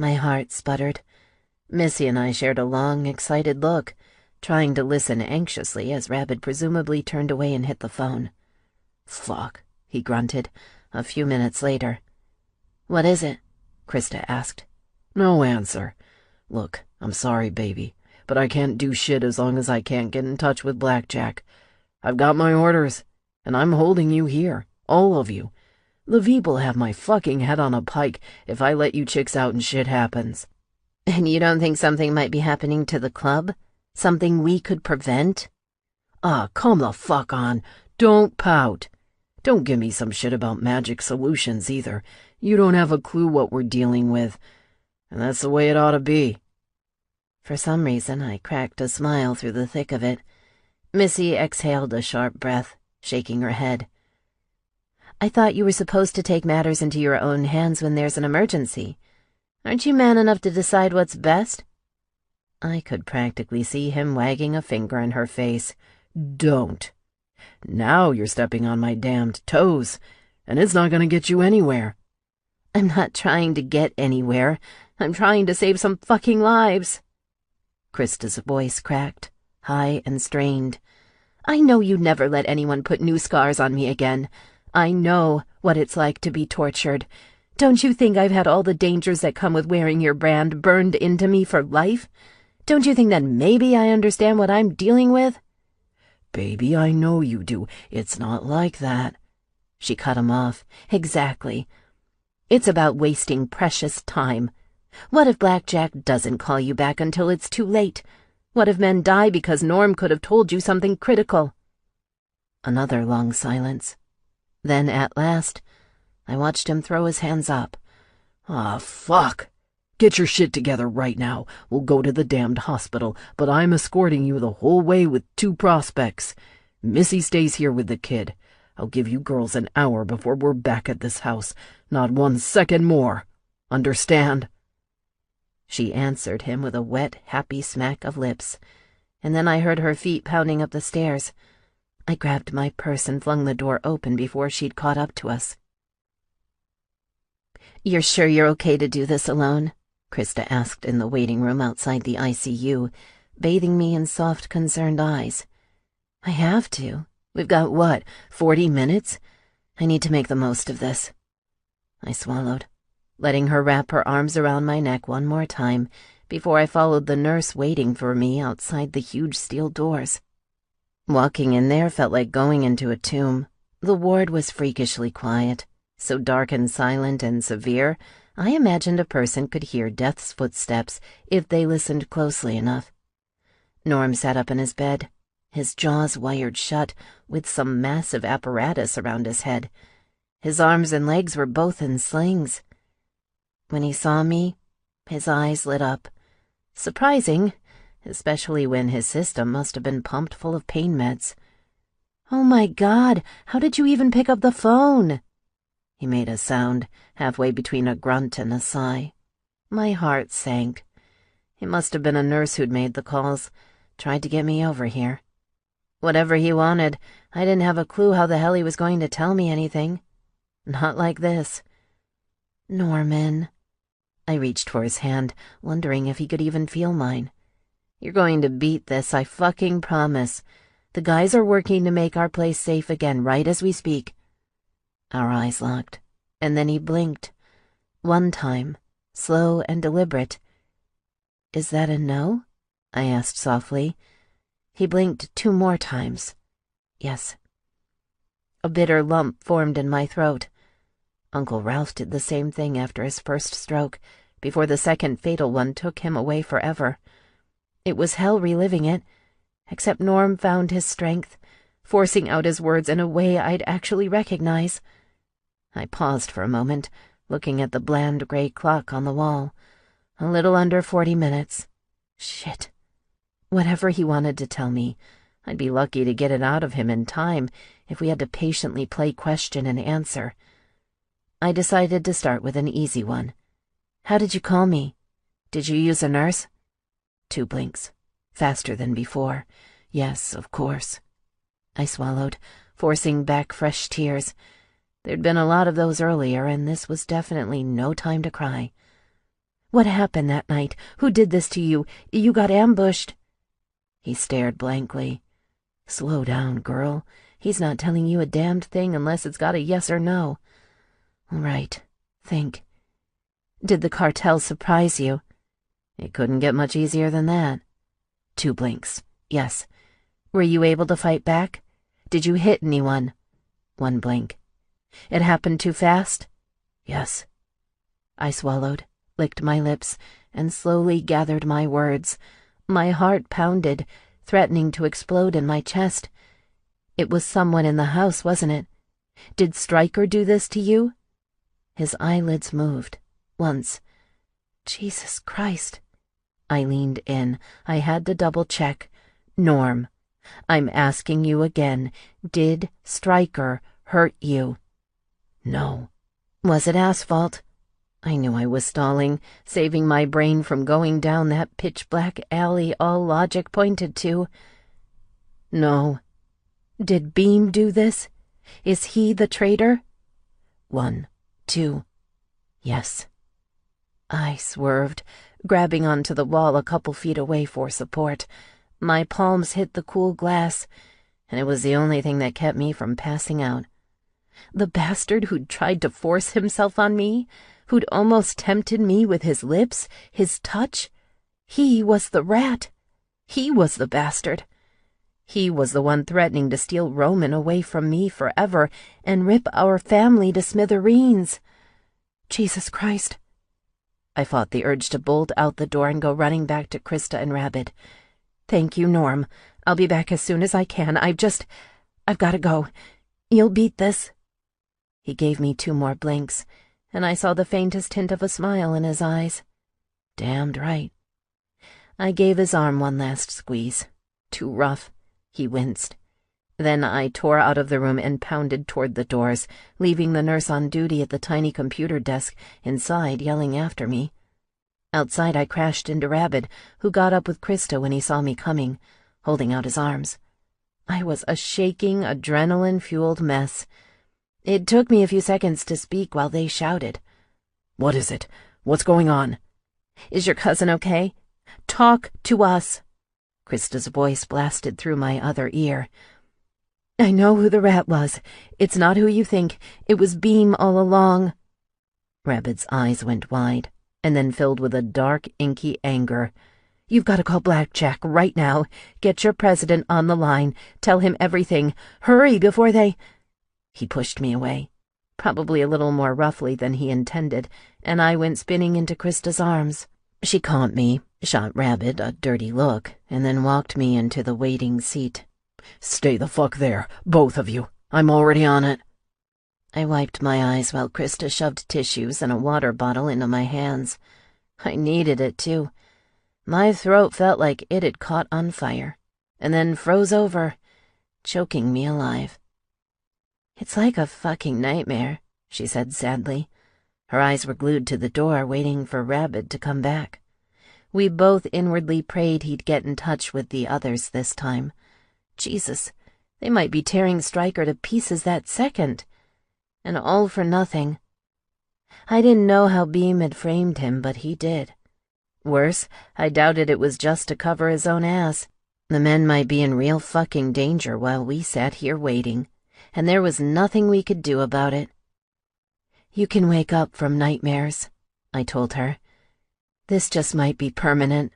My heart sputtered. Missy and I shared a long, excited look, trying to listen anxiously as Rabbit presumably turned away and hit the phone. "Fuck," he grunted, a few minutes later. "What is it?" Krista asked. "No answer. Look, I'm sorry, baby, but I can't do shit as long as I can't get in touch with Blackjack. I've got my orders, and I'm holding you here, all of you. The Veep'll have my fucking head on a pike if I let you chicks out and shit happens." "And you don't think something might be happening to the club? Something we could prevent?" Come the fuck on. Don't pout. Don't give me some shit about magic solutions either. You don't have a clue what we're dealing with. And that's the way it ought to be. For some reason, I cracked a smile through the thick of it. Missy exhaled a sharp breath, shaking her head. "I thought you were supposed to take matters into your own hands when there's an emergency. Aren't you man enough to decide what's best?" I could practically see him wagging a finger in her face. "Don't. Now you're stepping on my damned toes, and it's not gonna get you anywhere." "I'm not trying to get anywhere. I'm trying to save some fucking lives." Krista's voice cracked, high and strained. "I know you never let anyone put new scars on me again. I know what it's like to be tortured. Don't you think I've had all the dangers that come with wearing your brand burned into me for life? Don't you think that maybe I understand what I'm dealing with?" "Baby, I know you do. It's not like that." She cut him off. "Exactly. It's about wasting precious time. What if Blackjack doesn't call you back until it's too late? What if men die because Norm could have told you something critical?" Another long silence. Then, at last, I watched him throw his hands up. Fuck. Get your shit together right now. We'll go to the damned hospital, but I'm escorting you the whole way with 2 prospects. Missy stays here with the kid. I'll give you girls an hour before we're back at this house. Not 1 second more. Understand?" She answered him with a wet, happy smack of lips, and then I heard her feet pounding up the stairs. I grabbed my purse and flung the door open before she'd caught up to us. "You're sure you're okay to do this alone?" Krista asked in the waiting room outside the ICU, bathing me in soft, concerned eyes. "I have to. We've got, 40 minutes? I need to make the most of this." I swallowed, letting her wrap her arms around my neck one more time before I followed the nurse waiting for me outside the huge steel doors. Walking in there felt like going into a tomb. The ward was freakishly quiet, so dark and silent and severe, I imagined a person could hear death's footsteps if they listened closely enough. Norm sat up in his bed, his jaws wired shut, with some massive apparatus around his head. His arms and legs were both in slings. When he saw me, his eyes lit up. Surprising, especially when his system must have been pumped full of pain meds. "Oh my God, how did you even pick up the phone?" He made a sound, halfway between a grunt and a sigh. My heart sank. It must have been a nurse who'd made the calls, tried to get me over here. Whatever he wanted, I didn't have a clue how the hell he was going to tell me anything. Not like this. "Norman." I reached for his hand, wondering if he could even feel mine. "You're going to beat this, I fucking promise. The guys are working to make our place safe again right as we speak." Our eyes locked, and then he blinked. One time, slow and deliberate. "Is that a no?" I asked softly. He blinked 2 more times. "Yes." A bitter lump formed in my throat. Uncle Ralph did the same thing after his first stroke, before the second fatal one took him away forever. It was hell reliving it, except Norm found his strength, forcing out his words in a way I'd actually recognize. I paused for a moment, looking at the bland gray clock on the wall. A little under 40 minutes. Shit. Whatever he wanted to tell me, I'd be lucky to get it out of him in time if we had to patiently play question and answer. I decided to start with an easy one. "How did you call me? Did you use a nurse?" 2 blinks. Faster than before. "Yes, of course." I swallowed, forcing back fresh tears. There'd been a lot of those earlier, and this was definitely no time to cry. What happened that night? Who did this to you? You got ambushed." He stared blankly. "Slow down, girl. He's not telling you a damned thing unless it's got a yes or no. All right, think. Did the cartel surprise you?" "It couldn't get much easier than that." 2 blinks. "Yes. Were you able to fight back? Did you hit anyone?" 1 blink. "It happened too fast?" "Yes." I swallowed, licked my lips, and slowly gathered my words. My heart pounded, threatening to explode in my chest. It was someone in the house, wasn't it? Did Stryker do this to you? His eyelids moved. Once. Jesus Christ. I leaned in. I had to double-check. "Norm, I'm asking you again. Did Stryker hurt you?" "No." "Was it asphalt?" I knew I was stalling, saving my brain from going down that pitch-black alley all logic pointed to. "No." "Did Beam do this? Is he the traitor?" 1, 2. "Yes." I swerved, grabbing onto the wall a couple feet away for support. My palms hit the cool glass, and it was the only thing that kept me from passing out. The bastard who'd tried to force himself on me, who'd almost tempted me with his lips, his touch, he was the rat. He was the bastard. He was the one threatening to steal Roman away from me forever and rip our family to smithereens. Jesus Christ. I fought the urge to bolt out the door and go running back to Krista and Rabbit. "Thank you, Norm. I'll be back as soon as I can. I've got to go. You'll beat this." He gave me 2 more blinks, and I saw the faintest hint of a smile in his eyes. Damned right. I gave his arm one last squeeze. Too rough. He winced. Then I tore out of the room and pounded toward the doors, leaving the nurse on duty at the tiny computer desk inside yelling after me. Outside I crashed into Rabbit, who got up with Krista when he saw me coming, holding out his arms. I was a shaking, adrenaline-fueled mess. It took me a few seconds to speak while they shouted. "What is it? What's going on?" "Is your cousin okay? Talk to us." Krista's voice blasted through my other ear. "I know who the rat was. It's not who you think. It was Beam all along." Rabbit's eyes went wide, and then filled with a dark, inky anger. "You've got to call Blackjack right now. Get your president on the line. Tell him everything. Hurry before they—" He pushed me away, probably a little more roughly than he intended, and I went spinning into Krista's arms. She caught me, shot Rabbit a dirty look, and then walked me into the waiting seat. "Stay the fuck there, both of you. I'm already on it." I wiped my eyes while Krista shoved tissues and a water bottle into my hands. I needed it, too. My throat felt like it had caught on fire, and then froze over, choking me alive. "It's like a fucking nightmare," she said sadly. Her eyes were glued to the door, waiting for Rabbit to come back. We both inwardly prayed he'd get in touch with the others this time. Jesus, they might be tearing Stryker to pieces that second. And all for nothing. I didn't know how Beam had framed him, but he did. Worse, I doubted it was just to cover his own ass. The men might be in real fucking danger while we sat here waiting, and there was nothing we could do about it. "You can wake up from nightmares," I told her. "This just might be permanent."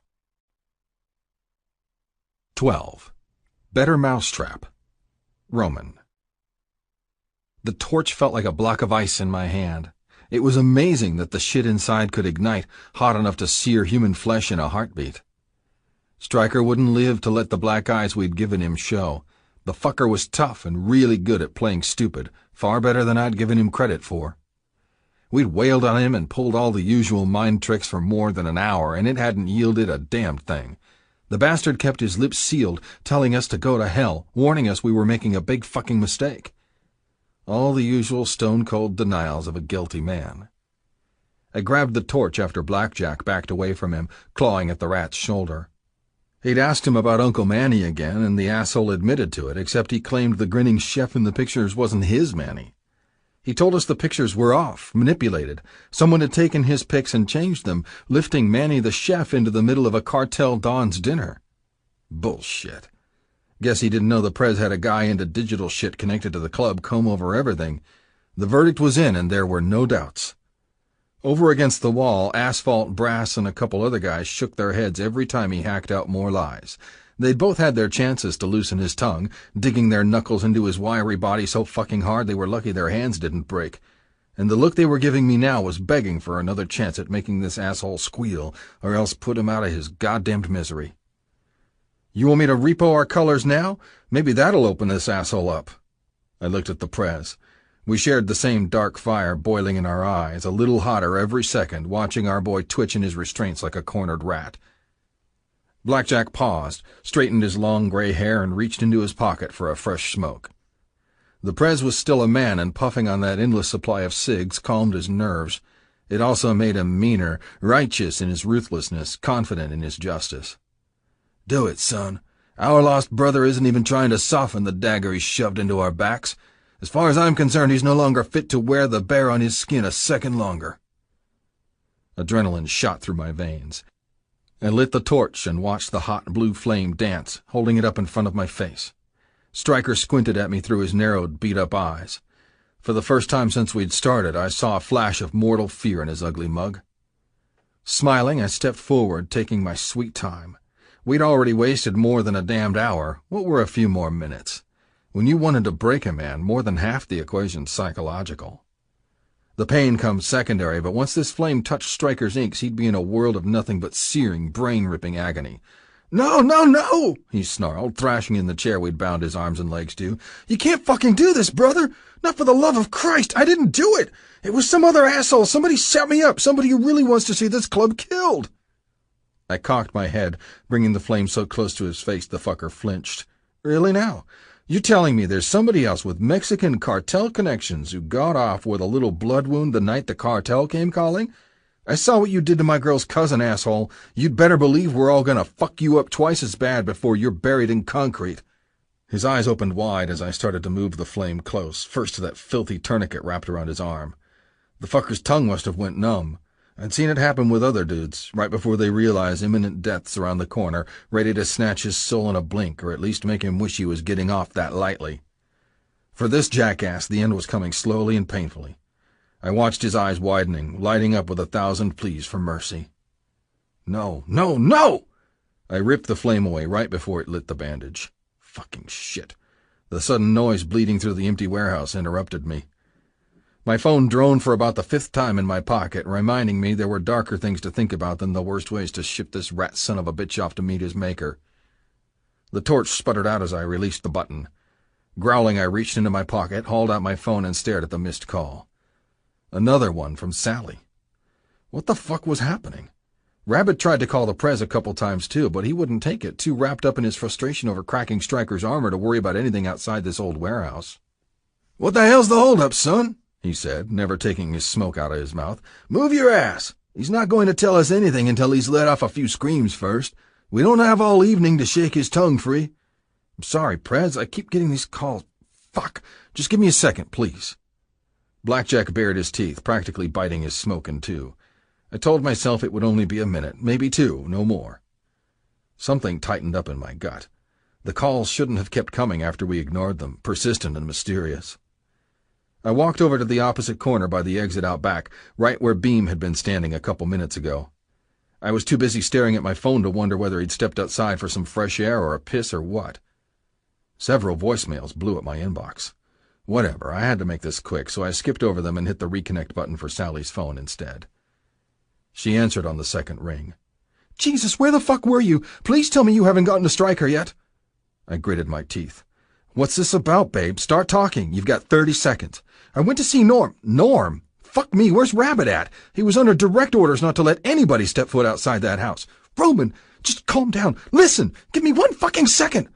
12. Better Mousetrap. Roman. The torch felt like a block of ice in my hand. It was amazing that the shit inside could ignite, hot enough to sear human flesh in a heartbeat. Stryker wouldn't live to let the black eyes we'd given him show. The fucker was tough and really good at playing stupid, far better than I'd given him credit for. We'd wailed on him and pulled all the usual mind tricks for more than an hour, and it hadn't yielded a damned thing. The bastard kept his lips sealed, telling us to go to hell, warning us we were making a big fucking mistake. All the usual stone-cold denials of a guilty man. I grabbed the torch after Blackjack backed away from him, clawing at the rat's shoulder. He'd asked him about Uncle Manny again, and the asshole admitted to it, except he claimed the grinning chef in the pictures wasn't his Manny. He told us the pictures were off, manipulated. Someone had taken his pics and changed them, lifting Manny the chef into the middle of a cartel Don's dinner. Bullshit. Guess he didn't know the Prez had a guy into digital shit connected to the club comb over everything. The verdict was in, and there were no doubts. Over against the wall, Asphalt, Brass, and a couple other guys shook their heads every time he hacked out more lies. They'd both had their chances to loosen his tongue, digging their knuckles into his wiry body so fucking hard they were lucky their hands didn't break. And the look they were giving me now was begging for another chance at making this asshole squeal, or else put him out of his goddamned misery. You want me to repo our colors now? Maybe that'll open this asshole up. I looked at the Prez. We shared the same dark fire boiling in our eyes, a little hotter every second, watching our boy twitch in his restraints like a cornered rat. Blackjack paused, straightened his long gray hair, and reached into his pocket for a fresh smoke. The Prez was still a man, and puffing on that endless supply of cigs calmed his nerves. It also made him meaner, righteous in his ruthlessness, confident in his justice. Do it, son. Our lost brother isn't even trying to soften the dagger he shoved into our backs. As far as I'm concerned, he's no longer fit to wear the bear on his skin a second longer. Adrenaline shot through my veins. I lit the torch and watched the hot blue flame dance, holding it up in front of my face. Stryker squinted at me through his narrowed, beat-up eyes. For the first time since we'd started, I saw a flash of mortal fear in his ugly mug. Smiling, I stepped forward, taking my sweet time. We'd already wasted more than a damned hour. What were a few more minutes? When you wanted to break a man, more than half the equation's psychological. The pain comes secondary, but once this flame touched Stryker's inks, he'd be in a world of nothing but searing, brain-ripping agony. No, no, no, he snarled, thrashing in the chair we'd bound his arms and legs to. You can't fucking do this, brother! Not for the love of Christ! I didn't do it! It was some other asshole! Somebody set me up! Somebody who really wants to see this club killed! I cocked my head, bringing the flame so close to his face the fucker flinched. Really now? You telling me there's somebody else with Mexican cartel connections who got off with a little blood wound the night the cartel came calling? I saw what you did to my girl's cousin, asshole. You'd better believe we're all gonna fuck you up twice as bad before you're buried in concrete. His eyes opened wide as I started to move the flame close, first to that filthy tourniquet wrapped around his arm. The fucker's tongue must have went numb. I'd seen it happen with other dudes, right before they realize imminent death's around the corner, ready to snatch his soul in a blink, or at least make him wish he was getting off that lightly. For this jackass, the end was coming slowly and painfully. I watched his eyes widening, lighting up with 1,000 pleas for mercy. No, no, no! I ripped the flame away right before it lit the bandage. Fucking shit. The sudden noise bleeding through the empty warehouse interrupted me. My phone droned for about the 5th time in my pocket, reminding me there were darker things to think about than the worst ways to ship this rat son of a bitch off to meet his maker. The torch sputtered out as I released the button. Growling, I reached into my pocket, hauled out my phone, and stared at the missed call. Another one from Sally. What the fuck was happening? Rabbit tried to call the Prez a couple times too, but he wouldn't take it, too wrapped up in his frustration over cracking Stryker's armor to worry about anything outside this old warehouse. What the hell's the holdup, son? He said, never taking his smoke out of his mouth. Move your ass. He's not going to tell us anything until he's let off a few screams first. We don't have all evening to shake his tongue free. I'm sorry, Prez. I keep getting these calls. Fuck. Just give me a second, please. Blackjack bared his teeth, practically biting his smoke in two. I told myself it would only be a minute, maybe 2, no more. Something tightened up in my gut. The calls shouldn't have kept coming after we ignored them, persistent and mysterious. I walked over to the opposite corner by the exit out back, right where Beam had been standing a couple minutes ago. I was too busy staring at my phone to wonder whether he'd stepped outside for some fresh air or a piss or what. Several voicemails blew at my inbox. Whatever, I had to make this quick, so I skipped over them and hit the reconnect button for Sally's phone instead. She answered on the second ring. Jesus, where the fuck were you? Please tell me you haven't gotten to Stryker yet. I gritted my teeth. What's this about, babe? Start talking. You've got 30 seconds. I went to see Norm. Norm? Fuck me, where's Rabbit at? He was under direct orders not to let anybody step foot outside that house. Roman, just calm down. Listen, give me 1 fucking second.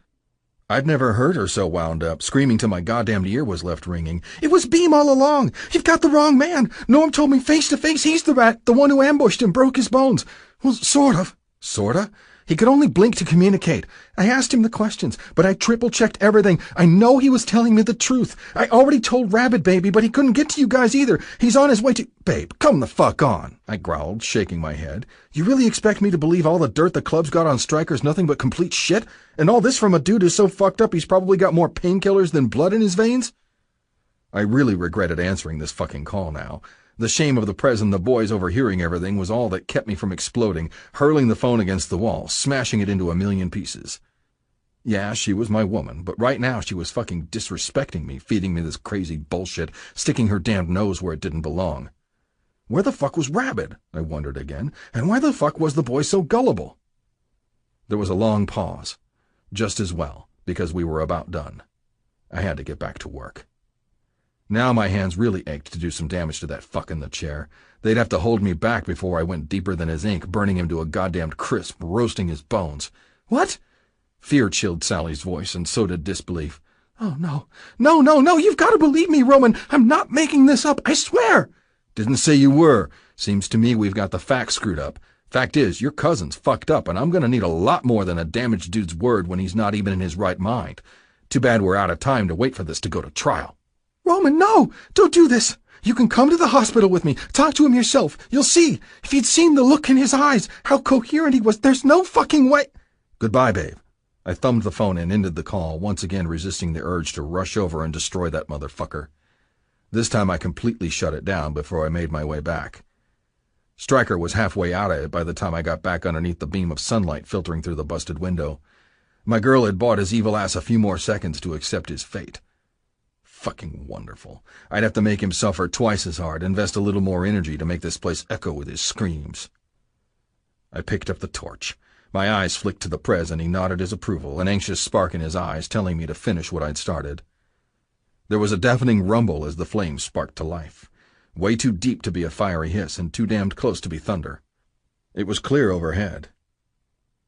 I'd never heard her so wound up, screaming till my goddamned ear was left ringing. It was Beam all along. You've got the wrong man. Norm told me face to face he's the rat, the one who ambushed him, broke his bones. Well, sort of. Sorta? He could only blink to communicate. I asked him the questions, but I triple-checked everything. I know he was telling me the truth. I already told Rabbit Baby, but he couldn't get to you guys either. He's on his way to— Babe, come the fuck on, I growled, shaking my head. You really expect me to believe all the dirt the club's got on Stryker's nothing but complete shit? And all this from a dude who's so fucked up he's probably got more painkillers than blood in his veins? I really regretted answering this fucking call now. The shame of the Prez and the boys overhearing everything was all that kept me from exploding, hurling the phone against the wall, smashing it into a million pieces. Yeah, she was my woman, but right now she was fucking disrespecting me, feeding me this crazy bullshit, sticking her damned nose where it didn't belong. Where the fuck was Rabbit? I wondered again, and why the fuck was the boy so gullible? There was a long pause. Just as well, because we were about done. I had to get back to work. Now my hands really ached to do some damage to that fuck in the chair. They'd have to hold me back before I went deeper than his ink, burning him to a goddamned crisp, roasting his bones. What? Fear chilled Sally's voice, and so did disbelief. Oh, no. No, you've got to believe me, Roman. I'm not making this up, I swear. Didn't say you were. Seems to me we've got the facts screwed up. Fact is, your cousin's fucked up, and I'm going to need a lot more than a damaged dude's word when he's not even in his right mind. Too bad we're out of time to wait for this to go to trial. Roman, no! Don't do this! You can come to the hospital with me. Talk to him yourself. You'll see. If you'd seen the look in his eyes, how coherent he was, there's no fucking way— Goodbye, babe. I thumbed the phone and ended the call, once again resisting the urge to rush over and destroy that motherfucker. This time I completely shut it down before I made my way back. Stryker was halfway out of it by the time I got back underneath the beam of sunlight filtering through the busted window. My girl had bought his evil ass a few more seconds to accept his fate. Fucking wonderful. I'd have to make him suffer twice as hard, invest a little more energy to make this place echo with his screams. I picked up the torch. My eyes flicked to the Prez, and he nodded his approval, an anxious spark in his eyes telling me to finish what I'd started. There was a deafening rumble as the flames sparked to life. Way too deep to be a fiery hiss, and too damned close to be thunder. It was clear overhead.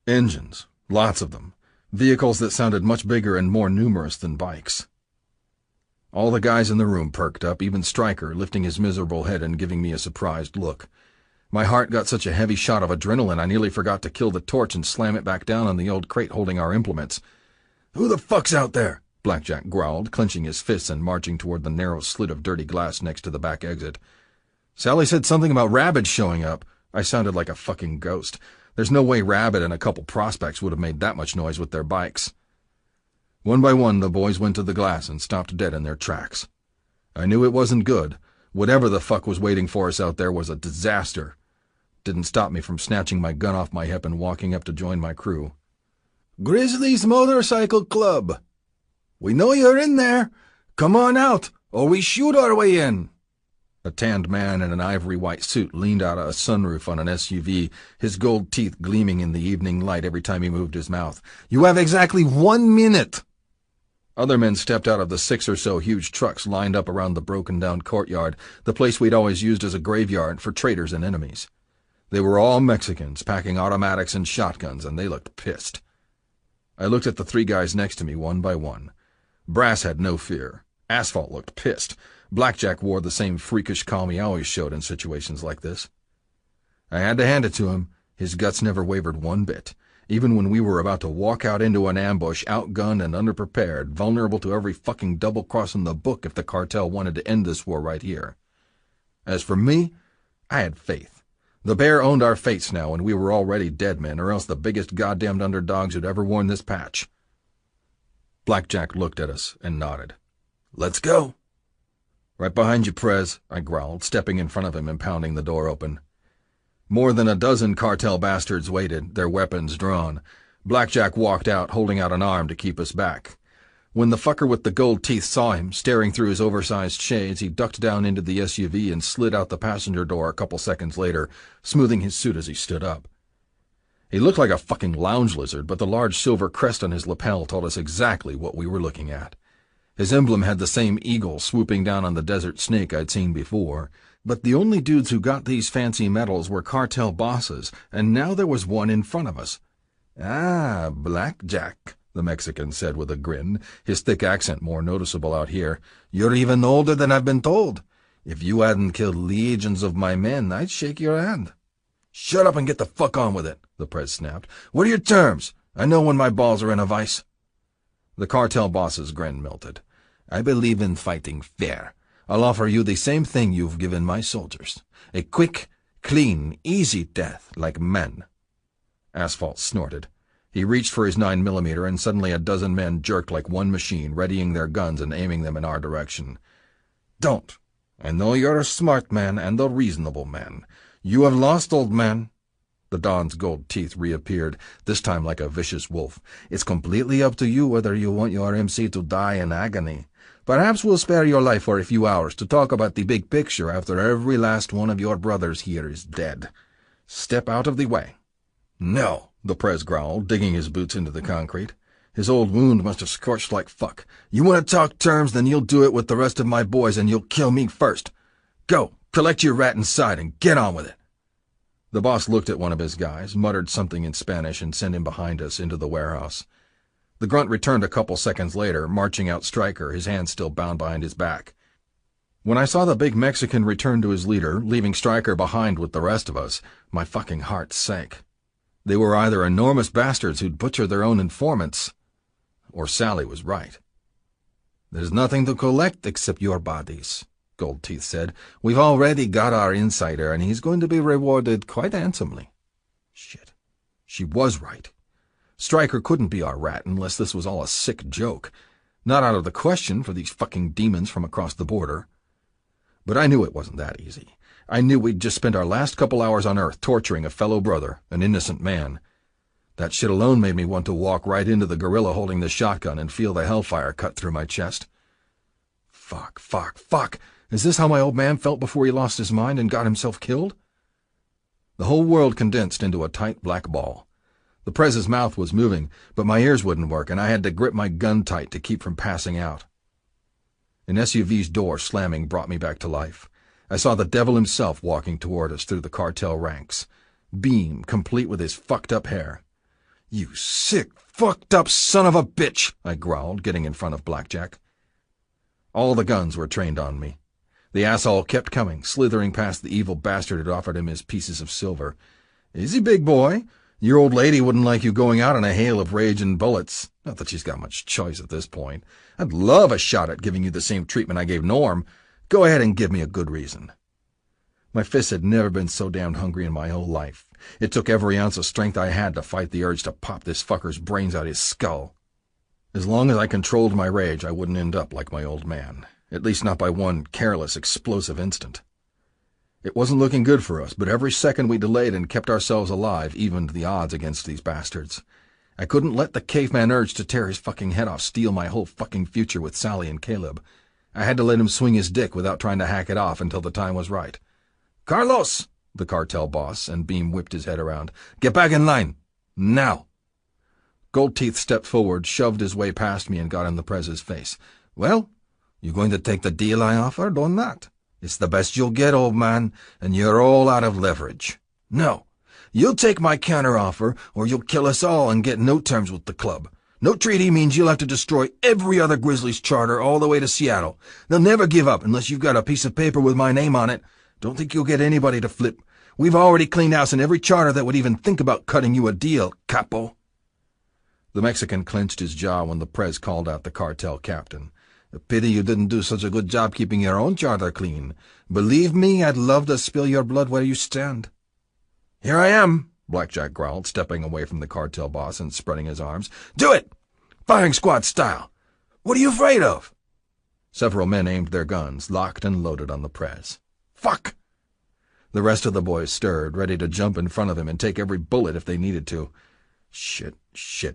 Engines, lots of them. Vehicles that sounded much bigger and more numerous than bikes. All the guys in the room perked up, even Stryker, lifting his miserable head and giving me a surprised look. My heart got such a heavy shot of adrenaline I nearly forgot to kill the torch and slam it back down on the old crate holding our implements. "Who the fuck's out there?" Blackjack growled, clenching his fists and marching toward the narrow slit of dirty glass next to the back exit. "Sally said something about Rabbit showing up." I sounded like a fucking ghost. There's no way Rabbit and a couple prospects would have made that much noise with their bikes. One by one, the boys went to the glass and stopped dead in their tracks. I knew it wasn't good. Whatever the fuck was waiting for us out there was a disaster. Didn't stop me from snatching my gun off my hip and walking up to join my crew. "Grizzlies Motorcycle Club. We know you're in there. Come on out, or we shoot our way in." A tanned man in an ivory-white suit leaned out of a sunroof on an SUV, his gold teeth gleaming in the evening light every time he moved his mouth. "You have exactly 1 minute." Other men stepped out of the 6 or so huge trucks lined up around the broken-down courtyard, the place we'd always used as a graveyard for traitors and enemies. They were all Mexicans, packing automatics and shotguns, and they looked pissed. I looked at the 3 guys next to me one by one. Brass had no fear. Asphalt looked pissed. Blackjack wore the same freakish calm he always showed in situations like this. I had to hand it to him. His guts never wavered one bit. Even when we were about to walk out into an ambush, outgunned and underprepared, vulnerable to every fucking double-cross in the book if the cartel wanted to end this war right here. As for me, I had faith. The bear owned our fates now, and we were already dead men, or else the biggest goddamned underdogs who'd ever worn this patch. Blackjack looked at us and nodded. "Let's go." "Right behind you, Prez," I growled, stepping in front of him and pounding the door open. More than a dozen cartel bastards waited, their weapons drawn. Blackjack walked out, holding out an arm to keep us back. When the fucker with the gold teeth saw him, staring through his oversized shades, he ducked down into the SUV and slid out the passenger door a couple seconds later, smoothing his suit as he stood up. He looked like a fucking lounge lizard, but the large silver crest on his lapel told us exactly what we were looking at. His emblem had the same eagle swooping down on the desert snake I'd seen before. But the only dudes who got these fancy medals were cartel bosses, and now there was one in front of us. "Ah, Blackjack," the Mexican said with a grin, his thick accent more noticeable out here. "You're even older than I've been told. If you hadn't killed legions of my men, I'd shake your hand." Shut up and get the fuck on with it, the Prez snapped. What are your terms? I know when my balls are in a vice. The cartel boss's grin melted. I believe in fighting fair. I'll offer you the same thing you've given my soldiers. A quick, clean, easy death like men. Asphalt snorted. He reached for his 9mm, and suddenly a dozen men jerked like one machine, readying their guns and aiming them in our direction. Don't. I know you're a smart man and a reasonable man. You have lost, old man. The Don's gold teeth reappeared, this time like a vicious wolf. It's completely up to you whether you want your MC to die in agony. Perhaps we'll spare your life for a few hours to talk about the big picture after every last one of your brothers here is dead. Step out of the way. No, the Prez growled, digging his boots into the concrete. His old wound must have scorched like fuck. You want to talk terms, then you'll do it with the rest of my boys, and you'll kill me first. Go, collect your rat inside and get on with it. The boss looked at one of his guys, muttered something in Spanish, and sent him behind us into the warehouse. The grunt returned a couple seconds later, marching out Stryker, his hands still bound behind his back. When I saw the big Mexican return to his leader, leaving Stryker behind with the rest of us, my fucking heart sank. They were either enormous bastards who'd butchered their own informants, or Sally was right. There's nothing to collect except your bodies, Gold Teeth said. We've already got our insider, and he's going to be rewarded quite handsomely. Shit. She was right. Stryker couldn't be our rat unless this was all a sick joke. Not out of the question for these fucking demons from across the border. But I knew it wasn't that easy. I knew we'd just spent our last couple hours on Earth torturing a fellow brother, an innocent man. That shit alone made me want to walk right into the gorilla holding the shotgun and feel the hellfire cut through my chest. Fuck, fuck, fuck! Is this how my old man felt before he lost his mind and got himself killed? The whole world condensed into a tight black ball. The Prez's mouth was moving, but my ears wouldn't work, and I had to grip my gun tight to keep from passing out. An SUV's door slamming brought me back to life. I saw the devil himself walking toward us through the cartel ranks. Beam, complete with his fucked-up hair. You sick, fucked-up son of a bitch, I growled, getting in front of Blackjack. All the guns were trained on me. The asshole kept coming, slithering past the evil bastard who'd offered him his pieces of silver. Easy, big boy. Your old lady wouldn't like you going out in a hail of rage and bullets. Not that she's got much choice at this point. I'd love a shot at giving you the same treatment I gave Norm. Go ahead and give me a good reason. My fists had never been so damned hungry in my whole life. It took every ounce of strength I had to fight the urge to pop this fucker's brains out his skull. As long as I controlled my rage, I wouldn't end up like my old man. At least not by one careless, explosive instant. It wasn't looking good for us, but every second we delayed and kept ourselves alive evened the odds against these bastards. I couldn't let the caveman urge to tear his fucking head off steal my whole fucking future with Sally and Caleb. I had to let him swing his dick without trying to hack it off until the time was right. Carlos, the cartel boss, and Beam whipped his head around. Get back in line. Now. Gold Teeth stepped forward, shoved his way past me, and got in the Prez's face. Well, you going to take the deal I offered or not? It's the best you'll get, old man, and you're all out of leverage. No, you'll take my counteroffer, or you'll kill us all and get no terms with the club. No treaty means you'll have to destroy every other Grizzlies charter all the way to Seattle. They'll never give up unless you've got a piece of paper with my name on it. Don't think you'll get anybody to flip. We've already cleaned house in every charter that would even think about cutting you a deal, capo. The Mexican clenched his jaw when the Prez called out the cartel captain. A pity you didn't do such a good job keeping your own charter clean. Believe me, I'd love to spill your blood where you stand. Here I am, Blackjack growled, stepping away from the cartel boss and spreading his arms. Do it! Firing squad style! What are you afraid of? Several men aimed their guns, locked and loaded on the Prez. Fuck! The rest of the boys stirred, ready to jump in front of him and take every bullet if they needed to. Shit,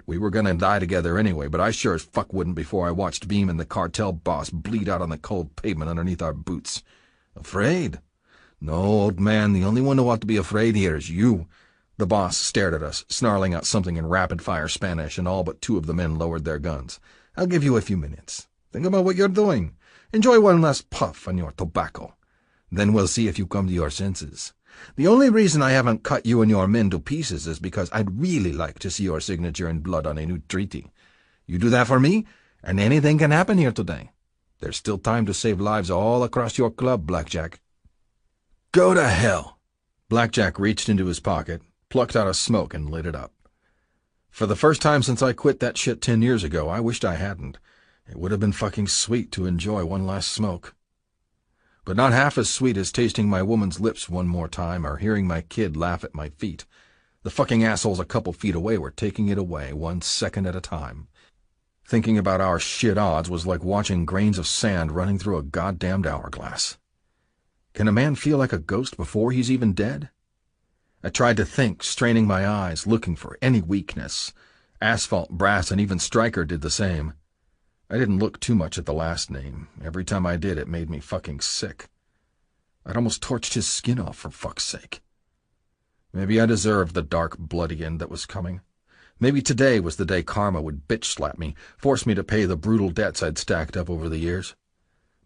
we were gonna die together anyway, but I sure as fuck wouldn't before I watched Beam and the cartel boss bleed out on the cold pavement underneath our boots. Afraid? No, old man, the only one who ought to be afraid here is you. The boss stared at us, snarling out something in rapid-fire Spanish, and all but two of the men lowered their guns. I'll give you a few minutes. Think about what you're doing. Enjoy one last puff on your tobacco. Then we'll see if you come to your senses. The only reason I haven't cut you and your men to pieces is because I'd really like to see your signature in blood on a new treaty. You do that for me, and anything can happen here today. There's still time to save lives all across your club, Blackjack. Go to hell. Blackjack reached into his pocket, plucked out a smoke, and lit it up. For the first time since I quit that shit 10 years ago, I wished I hadn't. It would have been fucking sweet to enjoy one last smoke. But not half as sweet as tasting my woman's lips one more time or hearing my kid laugh at my feet. The fucking assholes a couple feet away were taking it away 1 second at a time. Thinking about our shit odds was like watching grains of sand running through a goddamned hourglass. Can a man feel like a ghost before he's even dead? I tried to think, straining my eyes, looking for any weakness. Asphalt, Brass, and even Stryker did the same. I didn't look too much at the last name. Every time I did, it made me fucking sick. I'd almost torched his skin off, for fuck's sake. Maybe I deserved the dark, bloody end that was coming. Maybe today was the day karma would bitch-slap me, force me to pay the brutal debts I'd stacked up over the years.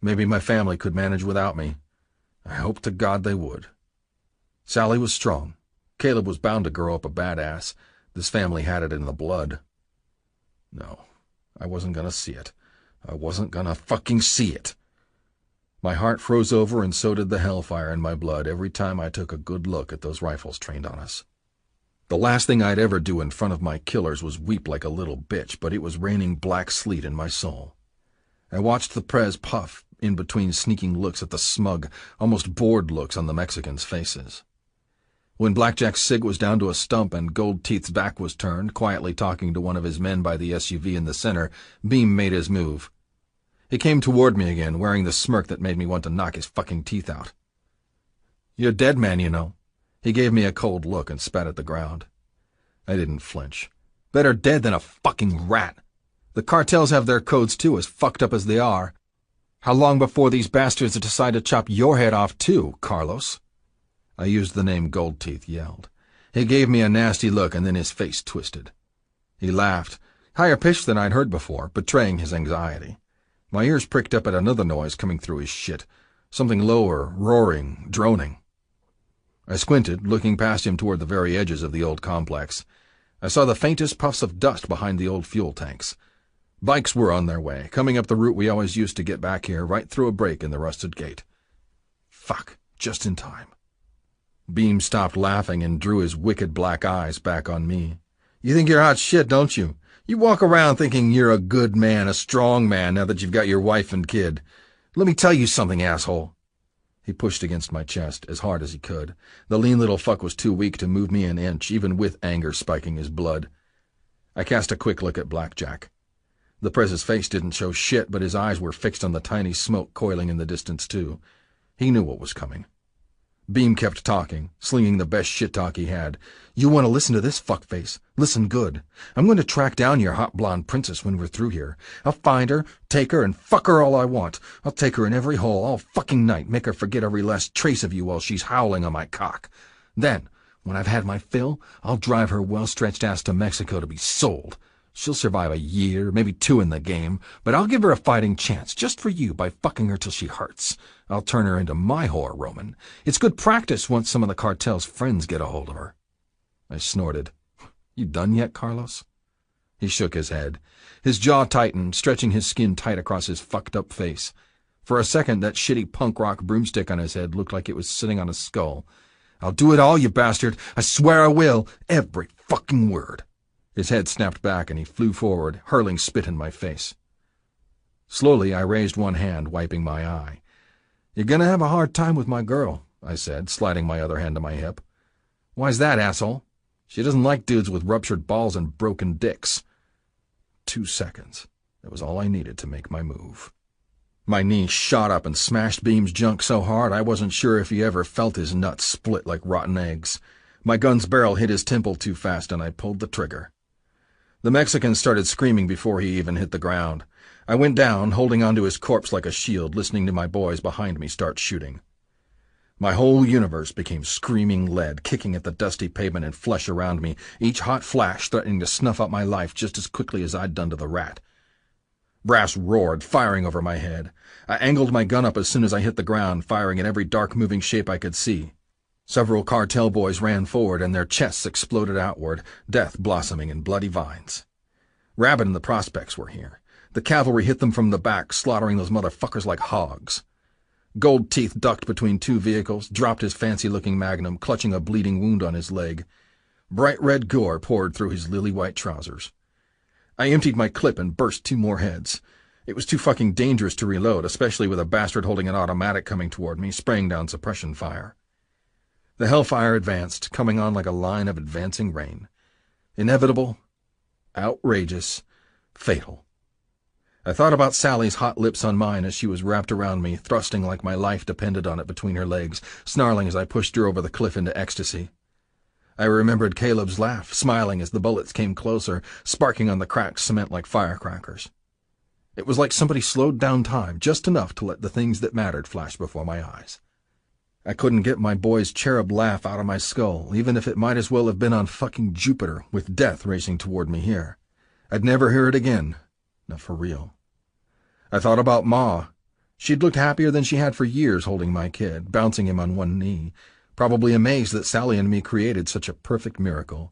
Maybe my family could manage without me. I hoped to God they would. Sally was strong. Caleb was bound to grow up a badass. This family had it in the blood. No, I wasn't gonna see it. I wasn't gonna fucking see it. My heart froze over, and so did the hellfire in my blood every time I took a good look at those rifles trained on us. The last thing I'd ever do in front of my killers was weep like a little bitch, but it was raining black sleet in my soul. I watched the Prez puff in between sneaking looks at the smug, almost bored looks on the Mexicans' faces. When Blackjack's cig was down to a stump and Gold Teeth's back was turned, quietly talking to one of his men by the SUV in the center, Beam made his move. He came toward me again, wearing the smirk that made me want to knock his fucking teeth out. "You're dead, man, you know." He gave me a cold look and spat at the ground. I didn't flinch. Better dead than a fucking rat. The cartels have their codes too, as fucked up as they are. How long before these bastards decide to chop your head off too, Carlos? I used the name Gold Teeth yelled. He gave me a nasty look, and then his face twisted. He laughed, higher pitched than I'd heard before, betraying his anxiety. My ears pricked up at another noise coming through his shit, something lower, roaring, droning. I squinted, looking past him toward the very edges of the old complex. I saw the faintest puffs of dust behind the old fuel tanks. Bikes were on their way, coming up the route we always used to get back here, right through a break in the rusted gate. Fuck, just in time. Beam stopped laughing and drew his wicked black eyes back on me. "You think you're hot shit, don't you? You walk around thinking you're a good man, a strong man, now that you've got your wife and kid. Let me tell you something, asshole." He pushed against my chest as hard as he could. The lean little fuck was too weak to move me an inch, even with anger spiking his blood. I cast a quick look at Blackjack. The Prez's face didn't show shit, but his eyes were fixed on the tiny smoke coiling in the distance, too. He knew what was coming. Beam kept talking, slinging the best shit talk he had. "You want to listen to this, fuckface? Listen good. I'm going to track down your hot blonde princess when we're through here. I'll find her, take her, and fuck her all I want. I'll take her in every hole all fucking night, make her forget every last trace of you while she's howling on my cock. Then, when I've had my fill, I'll drive her well-stretched ass to Mexico to be sold. She'll survive a year, maybe 2 in the game, but I'll give her a fighting chance, just for you, by fucking her till she hurts. I'll turn her into my whore, Roman. It's good practice once some of the cartel's friends get a hold of her." I snorted. "You done yet, Carlos?" He shook his head. His jaw tightened, stretching his skin tight across his fucked-up face. For a second, that shitty punk rock broomstick on his head looked like it was sitting on a skull. "I'll do it all, you bastard. I swear I will. Every fucking word." His head snapped back and he flew forward, hurling spit in my face. Slowly, I raised one hand, wiping my eye. "You're gonna have a hard time with my girl," I said, sliding my other hand to my hip. "Why's that, asshole?" "She doesn't like dudes with ruptured balls and broken dicks." 2 seconds. That was all I needed to make my move. My knee shot up and smashed Beam's junk so hard I wasn't sure if he ever felt his nuts split like rotten eggs. My gun's barrel hit his temple too fast and I pulled the trigger. The Mexican started screaming before he even hit the ground. I went down, holding onto his corpse like a shield, listening to my boys behind me start shooting. My whole universe became screaming lead, kicking at the dusty pavement and flesh around me, each hot flash threatening to snuff out my life just as quickly as I'd done to the rat. Brass roared, firing over my head. I angled my gun up as soon as I hit the ground, firing in every dark moving shape I could see. Several cartel boys ran forward, and their chests exploded outward, death blossoming in bloody vines. Rabbit and the prospects were here. The cavalry hit them from the back, slaughtering those motherfuckers like hogs. Gold Teeth ducked between two vehicles, dropped his fancy-looking magnum, clutching a bleeding wound on his leg. Bright red gore poured through his lily-white trousers. I emptied my clip and burst 2 more heads. It was too fucking dangerous to reload, especially with a bastard holding an automatic coming toward me, spraying down suppression fire. The hellfire advanced, coming on like a line of advancing rain. Inevitable, outrageous, fatal. I thought about Sally's hot lips on mine as she was wrapped around me, thrusting like my life depended on it between her legs, snarling as I pushed her over the cliff into ecstasy. I remembered Caleb's laugh, smiling as the bullets came closer, sparking on the cracked cement like firecrackers. It was like somebody slowed down time just enough to let the things that mattered flash before my eyes. I couldn't get my boy's cherub laugh out of my skull, even if it might as well have been on fucking Jupiter, with death racing toward me here. I'd never hear it again. Not for real. I thought about Ma. She'd looked happier than she had for years holding my kid, bouncing him on one knee, probably amazed that Sally and me created such a perfect miracle.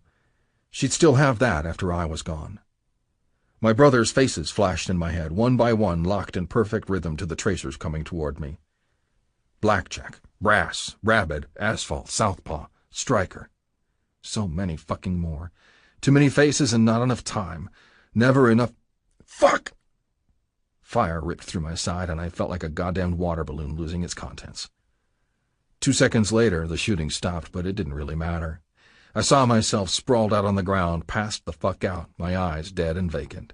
She'd still have that after I was gone. My brothers' faces flashed in my head, one by one, locked in perfect rhythm to the tracers coming toward me. Blackjack, Brass, Rabid, Asphalt, Southpaw, Striker. So many fucking more. Too many faces and not enough time. Never enough. Fuck! Fire ripped through my side, and I felt like a goddamned water balloon losing its contents. 2 seconds later, the shooting stopped, but it didn't really matter. I saw myself sprawled out on the ground, passed the fuck out, my eyes dead and vacant.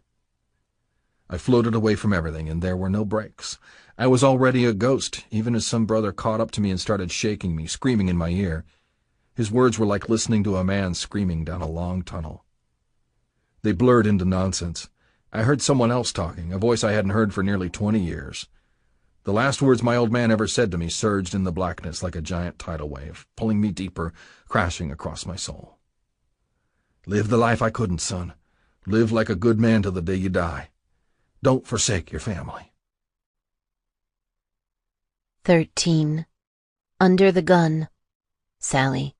I floated away from everything, and there were no brakes. I was already a ghost, even as some brother caught up to me and started shaking me, screaming in my ear. His words were like listening to a man screaming down a long tunnel. They blurred into nonsense. I heard someone else talking, a voice I hadn't heard for nearly 20 years. The last words my old man ever said to me surged in the blackness like a giant tidal wave, pulling me deeper, crashing across my soul. Live the life I couldn't, son. Live like a good man till the day you die. Don't forsake your family. 13. Under the Gun. Sally.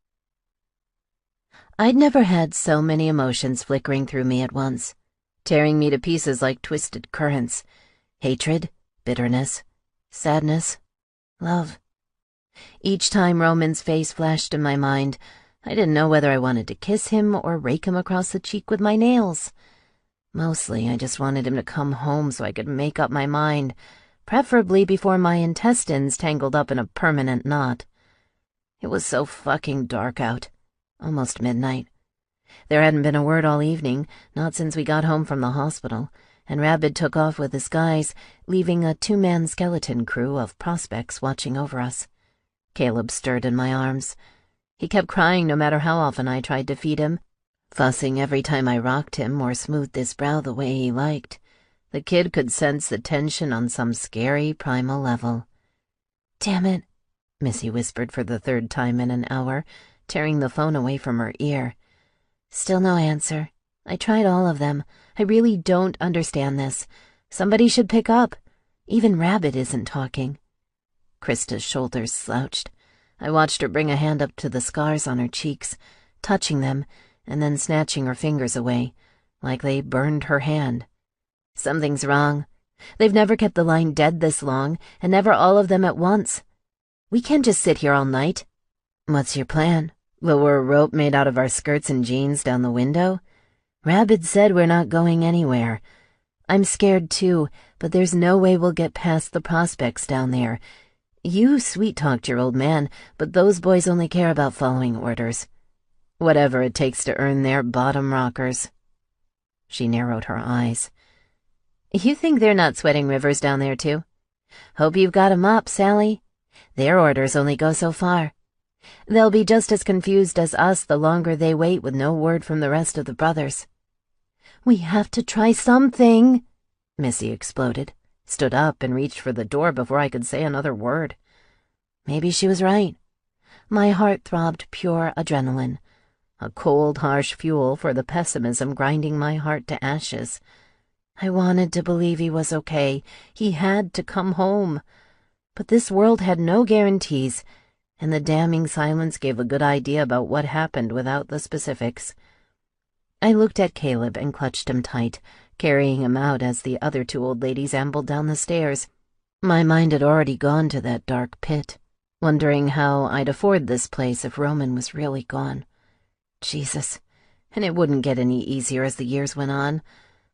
I'd never had so many emotions flickering through me at once, tearing me to pieces like twisted currents. Hatred, bitterness, sadness, love. Each time Roman's face flashed in my mind, I didn't know whether I wanted to kiss him or rake him across the cheek with my nails. Mostly, I just wanted him to come home so I could make up my mind, preferably before my intestines tangled up in a permanent knot. It was so fucking dark out. Almost midnight. There hadn't been a word all evening, not since we got home from the hospital, and Rabid took off with his guys, leaving a 2-man skeleton crew of prospects watching over us. Caleb stirred in my arms. He kept crying no matter how often I tried to feed him, fussing every time I rocked him or smoothed his brow the way he liked. The kid could sense the tension on some scary primal level. "Damn it," Missy whispered for the 3rd time in an hour, tearing the phone away from her ear. "Still no answer. I tried all of them. I really don't understand this. Somebody should pick up. Even Rabbit isn't talking." Krista's shoulders slouched. I watched her bring a hand up to the scars on her cheeks, touching them, and then snatching her fingers away, like they burned her hand. "Something's wrong. They've never kept the line dead this long, and never all of them at once. We can't just sit here all night." "What's your plan? Lower a rope made out of our skirts and jeans down the window? Rabbit said we're not going anywhere. I'm scared too, but there's no way we'll get past the prospects down there. You sweet-talked your old man, but those boys only care about following orders. Whatever it takes to earn their bottom rockers." She narrowed her eyes. "You think they're not sweating rivers down there too? Hope you've got 'em up, Sally. Their orders only go so far. They'll be just as confused as us the longer they wait with no word from the rest of the brothers." "We have to try something," Missy exploded, stood up and reached for the door before I could say another word. Maybe she was right. My heart throbbed pure adrenaline, a cold, harsh fuel for the pessimism grinding my heart to ashes. I wanted to believe he was okay. He had to come home. But this world had no guarantees, and the damning silence gave a good idea about what happened without the specifics. I looked at Caleb and clutched him tight, carrying him out as the other 2 old ladies ambled down the stairs. My mind had already gone to that dark pit, wondering how I'd afford this place if Roman was really gone. Jesus, and it wouldn't get any easier as the years went on.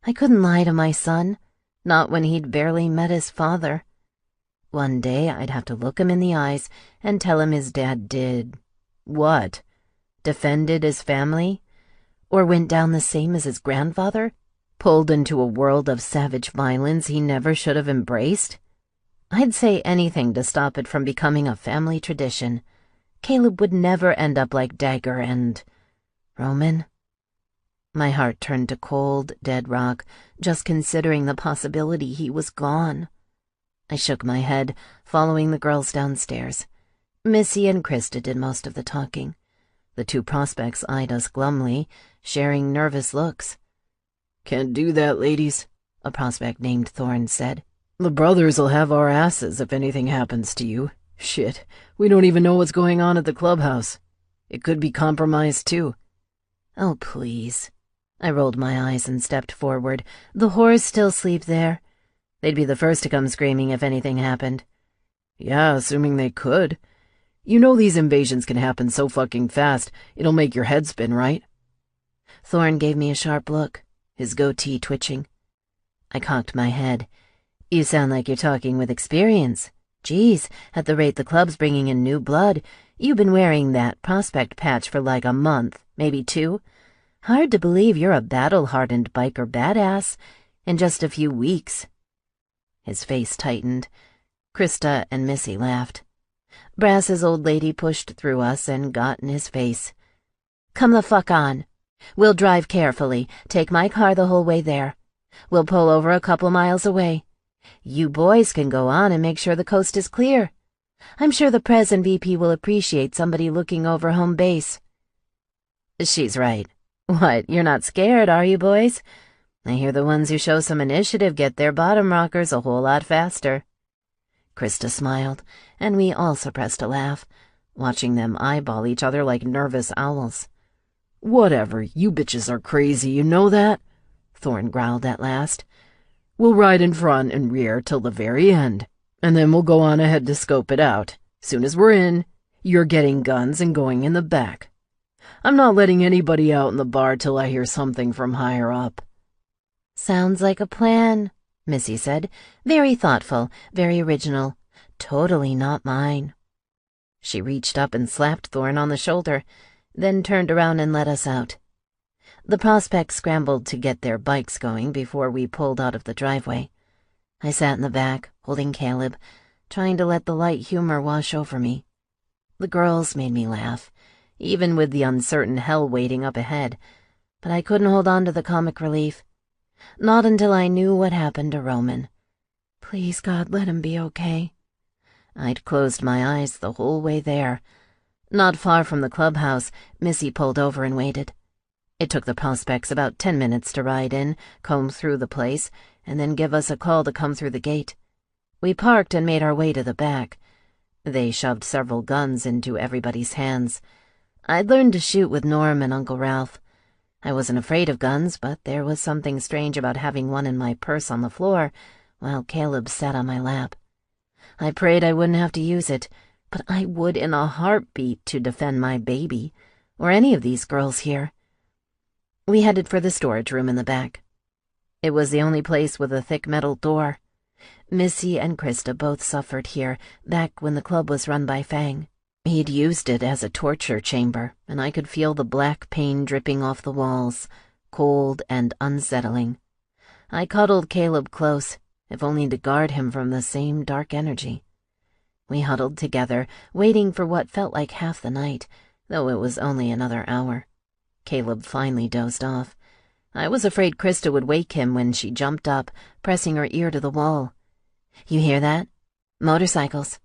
I couldn't lie to my son, not when he'd barely met his father. One day I'd have to look him in the eyes and tell him his dad did... what? Defended his family? Or went down the same as his grandfather? Pulled into a world of savage violence he never should have embraced? I'd say anything to stop it from becoming a family tradition. Caleb would never end up like Dagger and... Roman? My heart turned to cold, dead rock, just considering the possibility he was gone. I shook my head, following the girls downstairs. Missy and Krista did most of the talking. The two prospects eyed us glumly, sharing nervous looks. "Can't do that, ladies," a prospect named Thorne said. "The brothers'll have our asses if anything happens to you. Shit, we don't even know what's going on at the clubhouse. It could be compromised, too." Oh, please. I rolled my eyes and stepped forward. The whores still sleep there. They'd be the first to come screaming if anything happened. Yeah, assuming they could. You know these invasions can happen so fucking fast, it'll make your head spin, right? Thorne gave me a sharp look, his goatee twitching. I cocked my head. You sound like you're talking with experience. Geez, at the rate the club's bringing in new blood, you've been wearing that prospect patch for like a month, maybe 2. Hard to believe you're a battle-hardened biker badass in just a few weeks. His face tightened. Krista and Missy laughed. Brass's old lady pushed through us and got in his face. Come the fuck on. We'll drive carefully, take my car the whole way there. We'll pull over a couple miles away. You boys can go on and make sure the coast is clear. I'm sure the Pres and VP will appreciate somebody looking over home base. She's right. What, you're not scared, are you, boys? I hear the ones who show some initiative get their bottom rockers a whole lot faster. Krista smiled, and we all suppressed a laugh, watching them eyeball each other like nervous owls. "Whatever, you bitches are crazy, you know that?" Thorne growled at last. "We'll ride in front and rear till the very end, and then we'll go on ahead to scope it out. Soon as we're in, you're getting guns and going in the back. I'm not letting anybody out in the bar till I hear something from higher up." Sounds like a plan, Missy said. Very thoughtful, very original. Totally not mine. She reached up and slapped Thorne on the shoulder, then turned around and let us out. The prospects scrambled to get their bikes going before we pulled out of the driveway. I sat in the back, holding Caleb, trying to let the light humor wash over me. The girls made me laugh, even with the uncertain hell waiting up ahead, but I couldn't hold on to the comic relief. Not until I knew what happened to Roman. Please, God, let him be okay. I'd closed my eyes the whole way there. Not far from the clubhouse, Missy pulled over and waited. It took the prospects about 10 minutes to ride in, comb through the place, and then give us a call to come through the gate. We parked and made our way to the back. They shoved several guns into everybody's hands. I'd learned to shoot with Norm and Uncle Ralph. I wasn't afraid of guns, but there was something strange about having one in my purse on the floor while Caleb sat on my lap. I prayed I wouldn't have to use it, but I would in a heartbeat to defend my baby, or any of these girls here. We headed for the storage room in the back. It was the only place with a thick metal door. Missy and Krista both suffered here, back when the club was run by Fang. He'd used it as a torture chamber, and I could feel the black pain dripping off the walls, cold and unsettling. I cuddled Caleb close, if only to guard him from the same dark energy. We huddled together, waiting for what felt like half the night, though it was only another hour. Caleb finally dozed off. I was afraid Krista would wake him when she jumped up, pressing her ear to the wall. You hear that? Motorcycles.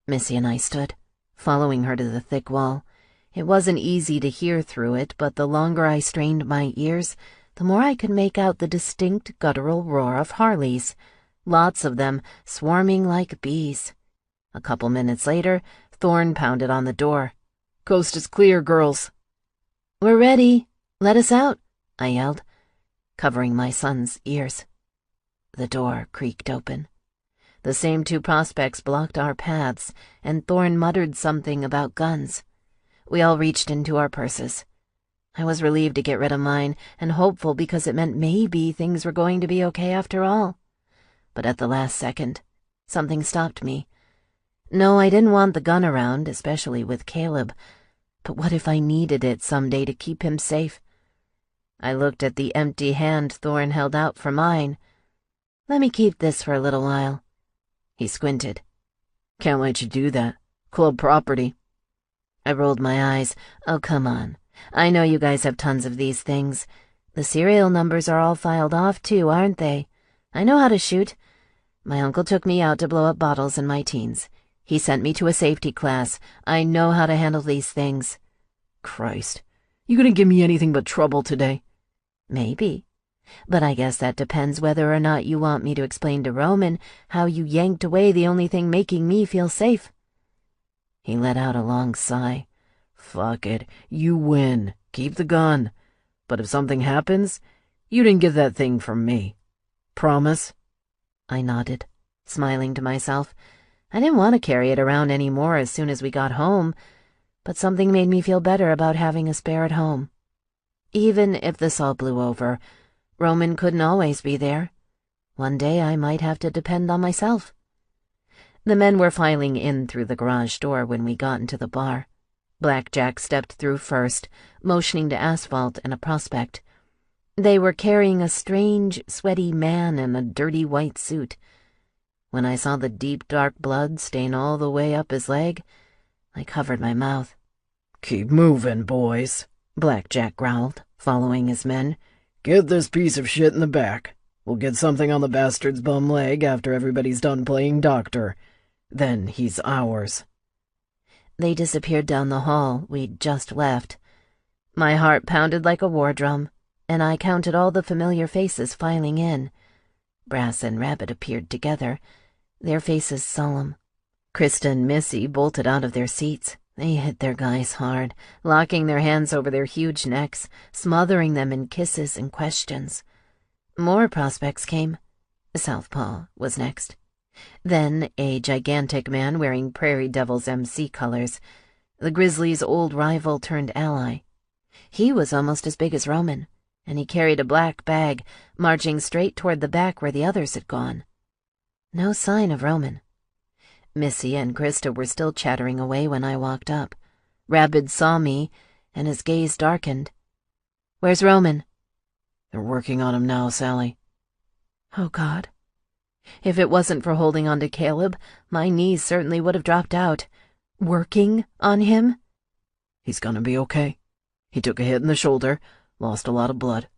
Missy and I stood, following her to the thick wall. It wasn't easy to hear through it, but the longer I strained my ears, the more I could make out the distinct guttural roar of Harleys, lots of them swarming like bees. A couple minutes later, Thorne pounded on the door. "Coast is clear, girls." "We're ready. Let us out," I yelled, covering my son's ears. The door creaked open. The same 2 prospects blocked our paths, and Thorne muttered something about guns. We all reached into our purses. I was relieved to get rid of mine, and hopeful because it meant maybe things were going to be okay after all. But at the last second, something stopped me. No, I didn't want the gun around, especially with Caleb. But what if I needed it someday to keep him safe? I looked at the empty hand Thorne held out for mine. "Let me keep this for a little while." He squinted. "Can't let you do that. Club property." I rolled my eyes. "Oh, come on. I know you guys have tons of these things. The serial numbers are all filed off, too, aren't they? I know how to shoot. My uncle took me out to blow up bottles in my teens. He sent me to a safety class. I know how to handle these things." "Christ, you gonna give me anything but trouble today?" "Maybe. But I guess that depends whether or not you want me to explain to Roman how you yanked away the only thing making me feel safe." He let out a long sigh. "Fuck it. You win. Keep the gun. But if something happens, you didn't get that thing from me. Promise?" I nodded, smiling to myself. I didn't want to carry it around anymore as soon as we got home, but something made me feel better about having a spare at home. Even if this all blew over, Roman couldn't always be there. One day I might have to depend on myself. The men were filing in through the garage door when we got into the bar. Blackjack stepped through first, motioning to Asphalt and a prospect. They were carrying a strange, sweaty man in a dirty white suit. When I saw the deep, dark blood stain all the way up his leg, I covered my mouth. "Keep moving, boys," Blackjack growled, following his men. "Get this piece of shit in the back. We'll get something on the bastard's bum leg after everybody's done playing doctor. Then he's ours." They disappeared down the hall we'd just left. My heart pounded like a war drum, and I counted all the familiar faces filing in. Brass and Rabbit appeared together, their faces solemn. Krista and Missy bolted out of their seats. They hit their guys hard, locking their hands over their huge necks, smothering them in kisses and questions. More prospects came. Southpaw was next. Then a gigantic man wearing Prairie Devils MC colors, the Grizzlies' old rival turned ally. He was almost as big as Roman, and he carried a black bag, marching straight toward the back where the others had gone. No sign of Roman. Missy and Krista were still chattering away when I walked up. Rabbit saw me, and his gaze darkened. "Where's Roman?" "They're working on him now, Sally." Oh, God. If it wasn't for holding on to Caleb, my knees certainly would have dropped out. Working on him? "He's gonna be okay. He took a hit in the shoulder, lost a lot of blood.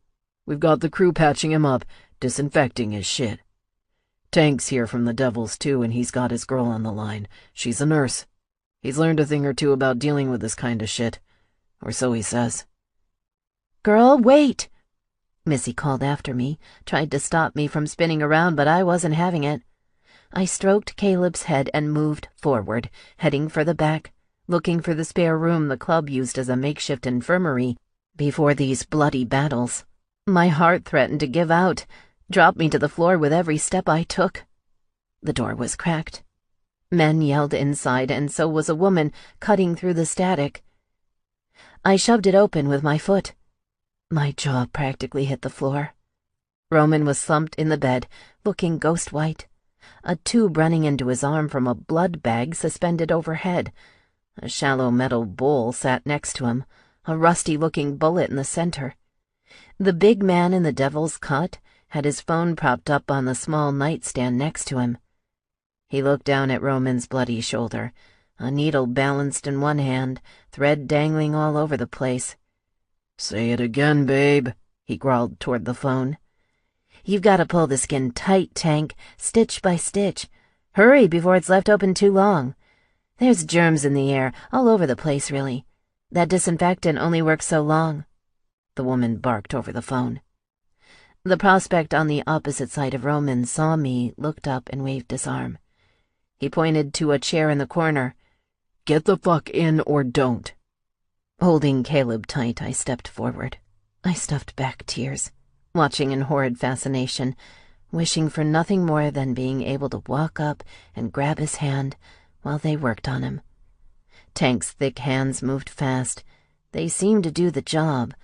We've got the crew patching him up, disinfecting his shit. Tank's here from the Devils, too, and he's got his girl on the line. She's a nurse. He's learned a thing or two about dealing with this kind of shit. Or so he says." "Girl, wait!" Missy called after me, tried to stop me from spinning around, but I wasn't having it. I stroked Caleb's head and moved forward, heading for the back, looking for the spare room the club used as a makeshift infirmary before these bloody battles. My heart threatened to give out, drop me to the floor with every step I took. The door was cracked. Men yelled inside, and so was a woman cutting through the static. I shoved it open with my foot. My jaw practically hit the floor. Roman was slumped in the bed, looking ghost-white, a tube running into his arm from a blood bag suspended overhead. A shallow metal bowl sat next to him, a rusty-looking bullet in the center. The big man in the Devil's cut had his phone propped up on the small nightstand next to him. He looked down at Roman's bloody shoulder, a needle balanced in one hand, thread dangling all over the place. "Say it again, babe," he growled toward the phone. "You've got to pull the skin tight, Tank, stitch by stitch. Hurry before it's left open too long. There's germs in the air, all over the place, really. That disinfectant only works so long." The woman barked over the phone. The prospect on the opposite side of Roman saw me, looked up, and waved his arm. He pointed to a chair in the corner. "Get the fuck in or don't." Holding Caleb tight, I stepped forward. I stuffed back tears, watching in horrid fascination. wishing for nothing more than being able to walk up and grab his hand while they worked on him. Tank's thick hands moved fast. They seemed to do the job,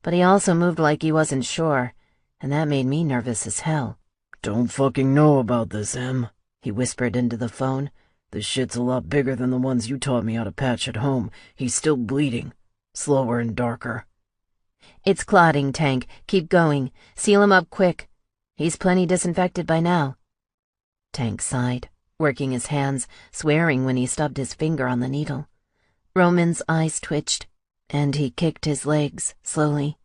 but he also moved like he wasn't sure, and that made me nervous as hell. "Don't fucking know about this, Em," he whispered into the phone. "This shit's a lot bigger than the ones you taught me how to patch at home. He's still bleeding. Slower and darker." "It's clotting, Tank. Keep going. Seal him up quick. He's plenty disinfected by now." Tank sighed, working his hands, swearing when he stubbed his finger on the needle. Roman's eyes twitched, and he kicked his legs slowly.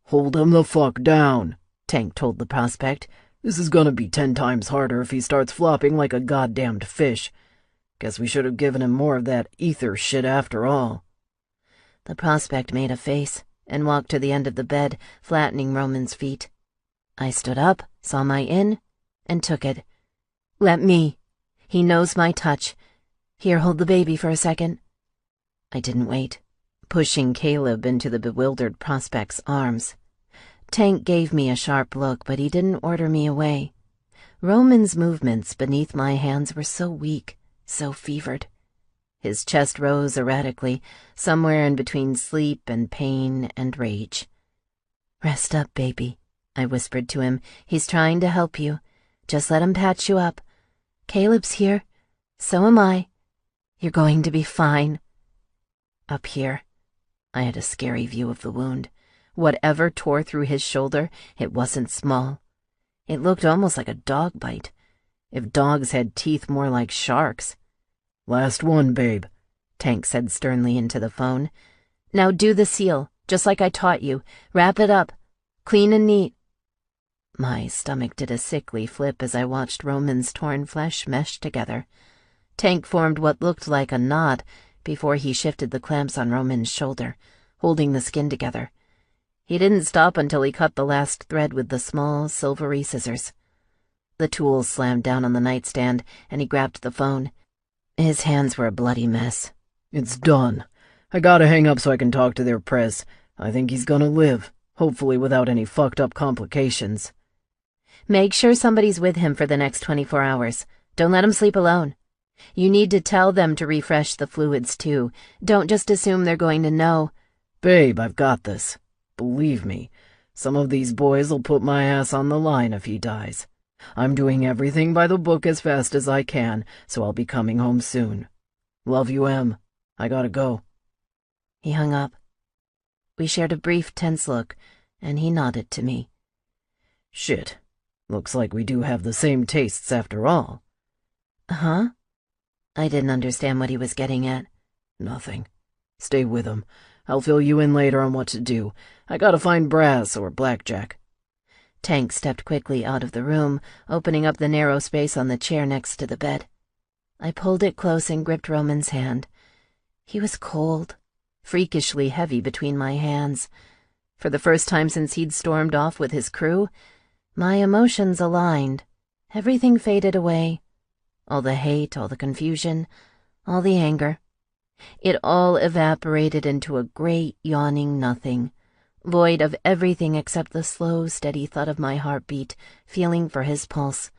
"Hold him the fuck down," Tank told the prospect. "This is gonna be 10 times harder if he starts flopping like a goddamned fish. Guess we should have given him more of that ether shit after all." The prospect made a face and walked to the end of the bed, flattening Roman's feet. I stood up, saw my in, and took it. "Let me. He knows my touch. Here, hold the baby for a second." I didn't wait, pushing Caleb into the bewildered prospect's arms. Tank gave me a sharp look, but he didn't order me away. Roman's movements beneath my hands were so weak, so fevered. His chest rose erratically, somewhere in between sleep and pain and rage. "Rest up, baby," I whispered to him. "He's trying to help you. Just let him patch you up. Caleb's here. So am I. You're going to be fine." Up here, I had a scary view of the wound. Whatever tore through his shoulder, it wasn't small. It looked almost like a dog bite. If dogs had teeth more like sharks. "Last one, babe," Tank said sternly into the phone. "Now do the seal, just like I taught you. Wrap it up. Clean and neat." My stomach did a sickly flip as I watched Roman's torn flesh mesh together. Tank formed what looked like a knot before he shifted the clamps on Roman's shoulder, holding the skin together. He didn't stop until he cut the last thread with the small, silvery scissors. The tools slammed down on the nightstand, and he grabbed the phone. His hands were a bloody mess. "It's done. I gotta hang up so I can talk to their press. I think he's gonna live, hopefully without any fucked up complications." "Make sure somebody's with him for the next 24 hours. Don't let him sleep alone. You need to tell them to refresh the fluids, too. Don't just assume they're going to know." "Babe, I've got this. Believe me, some of these boys'll put my ass on the line if he dies. I'm doing everything by the book as fast as I can, so I'll be coming home soon. Love you, Em. I gotta go." He hung up. We shared a brief, tense look, and he nodded to me. "Shit. Looks like we do have the same tastes after all." "Huh?" I didn't understand what he was getting at. "Nothing. Stay with him. I'll fill you in later on what to do. I gotta find brass or blackjack." Tank stepped quickly out of the room, opening up the narrow space on the chair next to the bed. I pulled it close and gripped Roman's hand. He was cold, freakishly heavy between my hands. For the first time since he'd stormed off with his crew, my emotions aligned. Everything faded away. All the hate, all the confusion, all the anger. It all evaporated into a great, yawning nothing, void of everything except the slow, steady thud of my heartbeat, feeling for his pulse.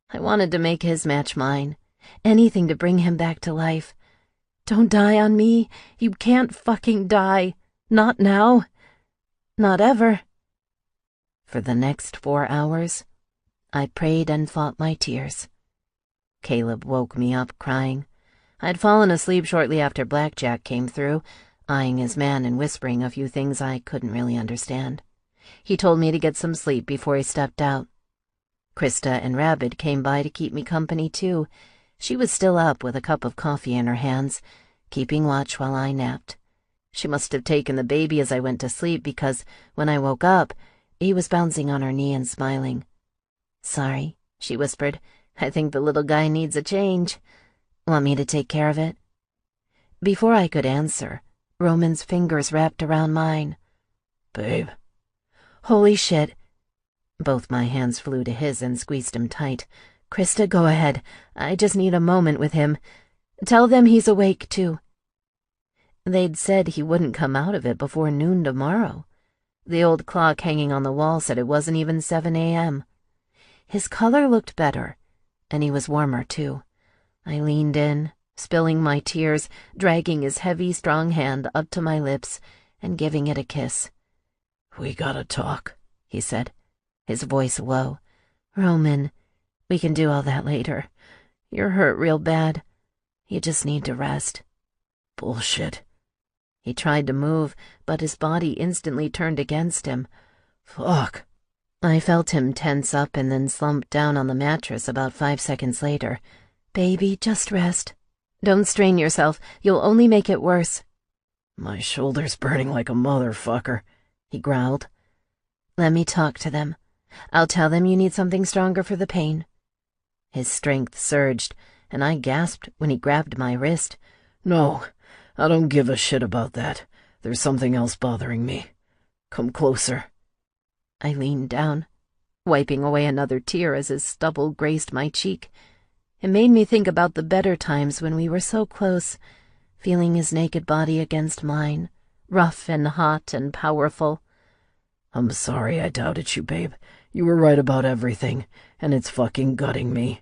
I wanted to make his match mine, anything to bring him back to life. "Don't die on me. You can't fucking die. Not now. Not ever." For the next 4 hours, I prayed and fought my tears. Caleb woke me up crying. I'd fallen asleep shortly after Blackjack came through, eyeing his man and whispering a few things I couldn't really understand. He told me to get some sleep before he stepped out. Krista and Rabbit came by to keep me company, too. She was still up with a cup of coffee in her hands, keeping watch while I napped. She must have taken the baby as I went to sleep because, when I woke up, he was bouncing on her knee and smiling. "Sorry," she whispered. "I think the little guy needs a change. Want me to take care of it?" Before I could answer, Roman's fingers wrapped around mine. "Babe." "Holy shit." Both my hands flew to his and squeezed him tight. "Krista, go ahead. I just need a moment with him. Tell them he's awake, too." They'd said he wouldn't come out of it before noon tomorrow. The old clock hanging on the wall said it wasn't even 7 a.m. His color looked better, and he was warmer, too. I leaned in, spilling my tears, dragging his heavy, strong hand up to my lips and giving it a kiss. "We gotta talk," he said, his voice low. "Roman, we can do all that later. You're hurt real bad. You just need to rest." "Bullshit." He tried to move, but his body instantly turned against him. "Fuck." I felt him tense up and then slump down on the mattress about 5 seconds later. "Baby, just rest. Don't strain yourself. You'll only make it worse." "My shoulder's burning like a motherfucker," he growled. "Let me talk to them. I'll tell them you need something stronger for the pain." His strength surged, and I gasped when he grabbed my wrist. "No, I don't give a shit about that. There's something else bothering me. Come closer." I leaned down, wiping away another tear as his stubble grazed my cheek. It made me think about the better times when we were so close, feeling his naked body against mine, rough and hot and powerful. "I'm sorry I doubted you, babe. You were right about everything, and it's fucking gutting me.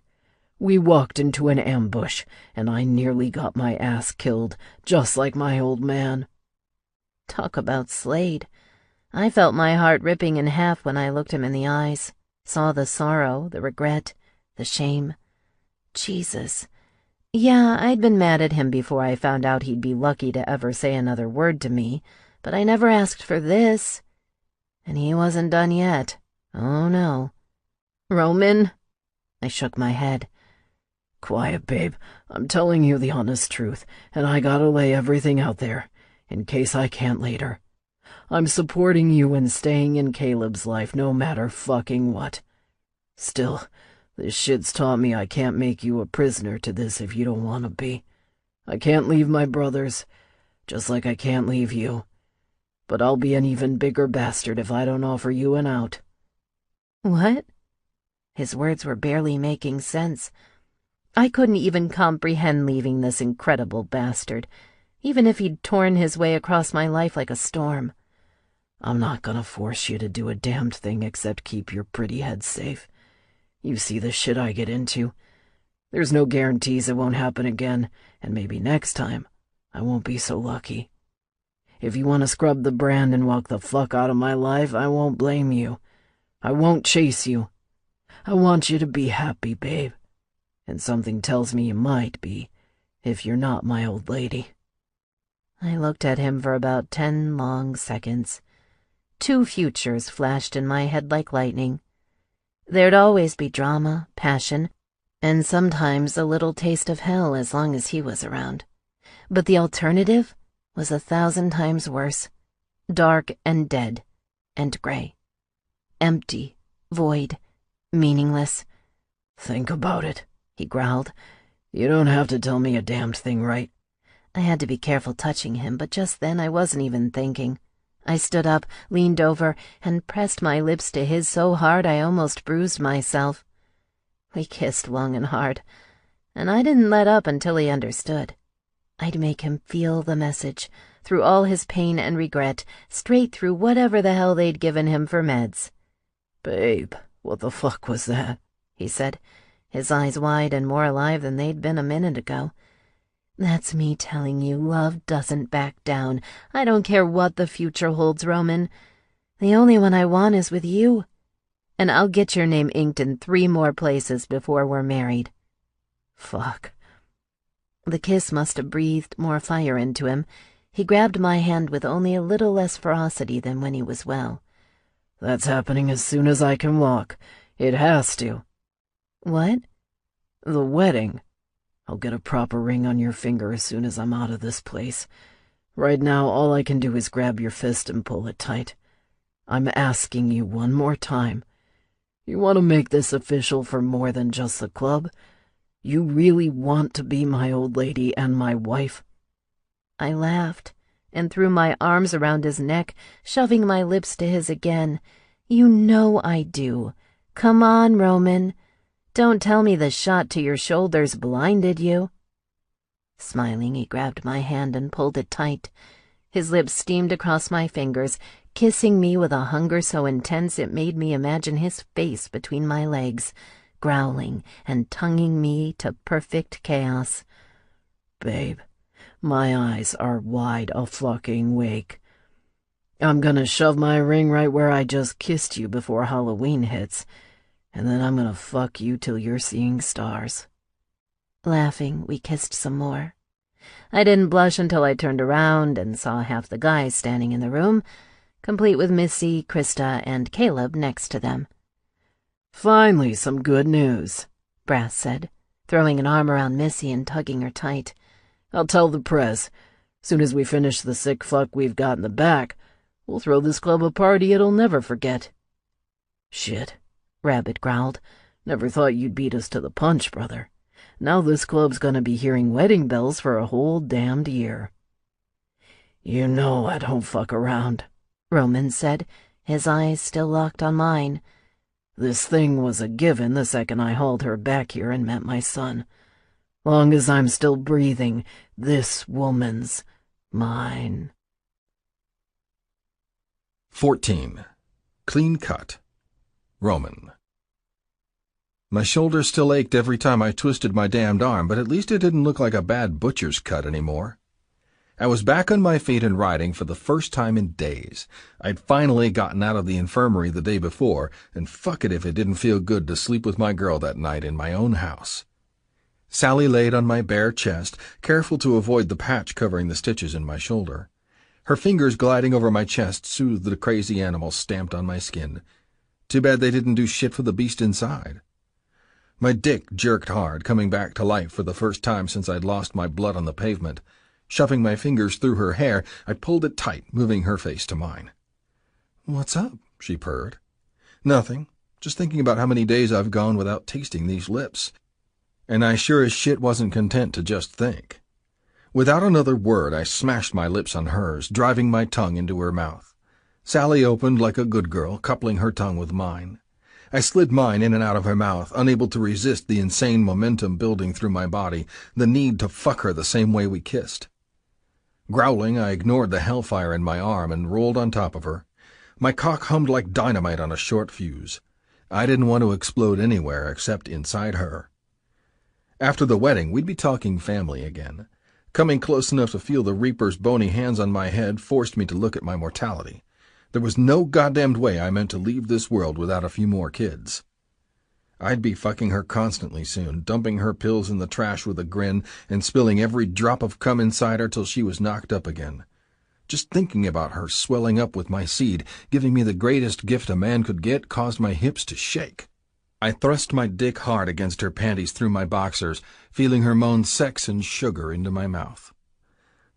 We walked into an ambush, and I nearly got my ass killed, just like my old man." Talk about Slade. I felt my heart ripping in half when I looked him in the eyes, saw the sorrow, the regret, the shame. Jesus. Yeah, I'd been mad at him before I found out he'd be lucky to ever say another word to me, but I never asked for this. And he wasn't done yet. Oh, no. "Roman?" I shook my head. "Quiet, babe. I'm telling you the honest truth, and I gotta lay everything out there, in case I can't later. I'm supporting you and staying in Caleb's life no matter fucking what. Still, this shit's taught me I can't make you a prisoner to this if you don't want to be. I can't leave my brothers, just like I can't leave you. But I'll be an even bigger bastard if I don't offer you an out." What? His words were barely making sense. I couldn't even comprehend leaving this incredible bastard, even if he'd torn his way across my life like a storm. "I'm not gonna force you to do a damned thing except keep your pretty head safe. You see the shit I get into. There's no guarantees it won't happen again, and maybe next time I won't be so lucky. If you want to scrub the brand and walk the fuck out of my life, I won't blame you. I won't chase you. I want you to be happy, babe. And something tells me you might be, if you're not my old lady." I looked at him for about 10 long seconds. 2 futures flashed in my head like lightning. There'd always be drama, passion, and sometimes a little taste of hell as long as he was around. But the alternative was 1,000 times worse. Dark and dead and gray. Empty, void, meaningless. "Think about it," he growled. "You don't have to tell me a damned thing, right?" I had to be careful touching him, but just then I wasn't even thinking. I stood up, leaned over, and pressed my lips to his so hard I almost bruised myself. We kissed long and hard, and I didn't let up until he understood. I'd make him feel the message, through all his pain and regret, straight through whatever the hell they'd given him for meds. "Babe, what the fuck was that?" he said, his eyes wide and more alive than they'd been a minute ago. "That's me telling you love doesn't back down. I don't care what the future holds, Roman. The only one I want is with you. And I'll get your name inked in 3 more places before we're married." Fuck. The kiss must have breathed more fire into him. He grabbed my hand with only a little less ferocity than when he was well. "That's happening as soon as I can walk. It has to." "What?" "The wedding. I'll get a proper ring on your finger as soon as I'm out of this place. Right now, all I can do is grab your fist and pull it tight. I'm asking you one more time. You want to make this official for more than just the club? You really want to be my old lady and my wife?" I laughed and threw my arms around his neck, shoving my lips to his again. "You know I do. Come on, Roman. Don't tell me the shot to your shoulders blinded you." Smiling, he grabbed my hand and pulled it tight. His lips steamed across my fingers, kissing me with a hunger so intense it made me imagine his face between my legs, growling and tonguing me to perfect chaos. Babe, my eyes are wide awake. I'm gonna shove my ring right where I just kissed you before Halloween hits, and then I'm gonna fuck you till you're seeing stars. Laughing, we kissed some more. I didn't blush until I turned around and saw half the guys standing in the room, complete with Missy, Krista, and Caleb next to them. Finally, some good news, Brass said, throwing an arm around Missy and tugging her tight. I'll tell the press. Soon as we finish the sick fuck we've got in the back, we'll throw this club a party it'll never forget. Shit, Rabbit growled. Never thought you'd beat us to the punch, brother. Now this club's gonna be hearing wedding bells for a whole damned year. You know I don't fuck around, Roman said, his eyes still locked on mine. This thing was a given the second I hauled her back here and met my son. Long as I'm still breathing, this woman's mine. 14. Clean cut. Roman. My shoulder still ached every time I twisted my damned arm, but at least it didn't look like a bad butcher's cut anymore. I was back on my feet and riding for the first time in days. I'd finally gotten out of the infirmary the day before, and fuck it if it didn't feel good to sleep with my girl that night in my own house. Sally laid on my bare chest, careful to avoid the patch covering the stitches in my shoulder. Her fingers gliding over my chest soothed the crazy animal stamped on my skin. Too bad they didn't do shit for the beast inside. My dick jerked hard, coming back to life for the first time since I'd lost my blood on the pavement. Shoving my fingers through her hair, I pulled it tight, moving her face to mine. "What's up?" she purred. "Nothing. Just thinking about how many days I've gone without tasting these lips." And I sure as shit wasn't content to just think. Without another word, I smashed my lips on hers, driving my tongue into her mouth. Sally opened like a good girl, coupling her tongue with mine. I slid mine in and out of her mouth, unable to resist the insane momentum building through my body, the need to fuck her the same way we kissed. Growling, I ignored the hellfire in my arm and rolled on top of her. My cock hummed like dynamite on a short fuse. I didn't want to explode anywhere except inside her. After the wedding, we'd be talking family again. Coming close enough to feel the Reaper's bony hands on my head forced me to look at my mortality. There was no goddamned way I meant to leave this world without a few more kids. I'd be fucking her constantly soon, dumping her pills in the trash with a grin and spilling every drop of cum inside her till she was knocked up again. Just thinking about her swelling up with my seed, giving me the greatest gift a man could get, caused my hips to shake. I thrust my dick hard against her panties through my boxers, feeling her moan sex and sugar into my mouth.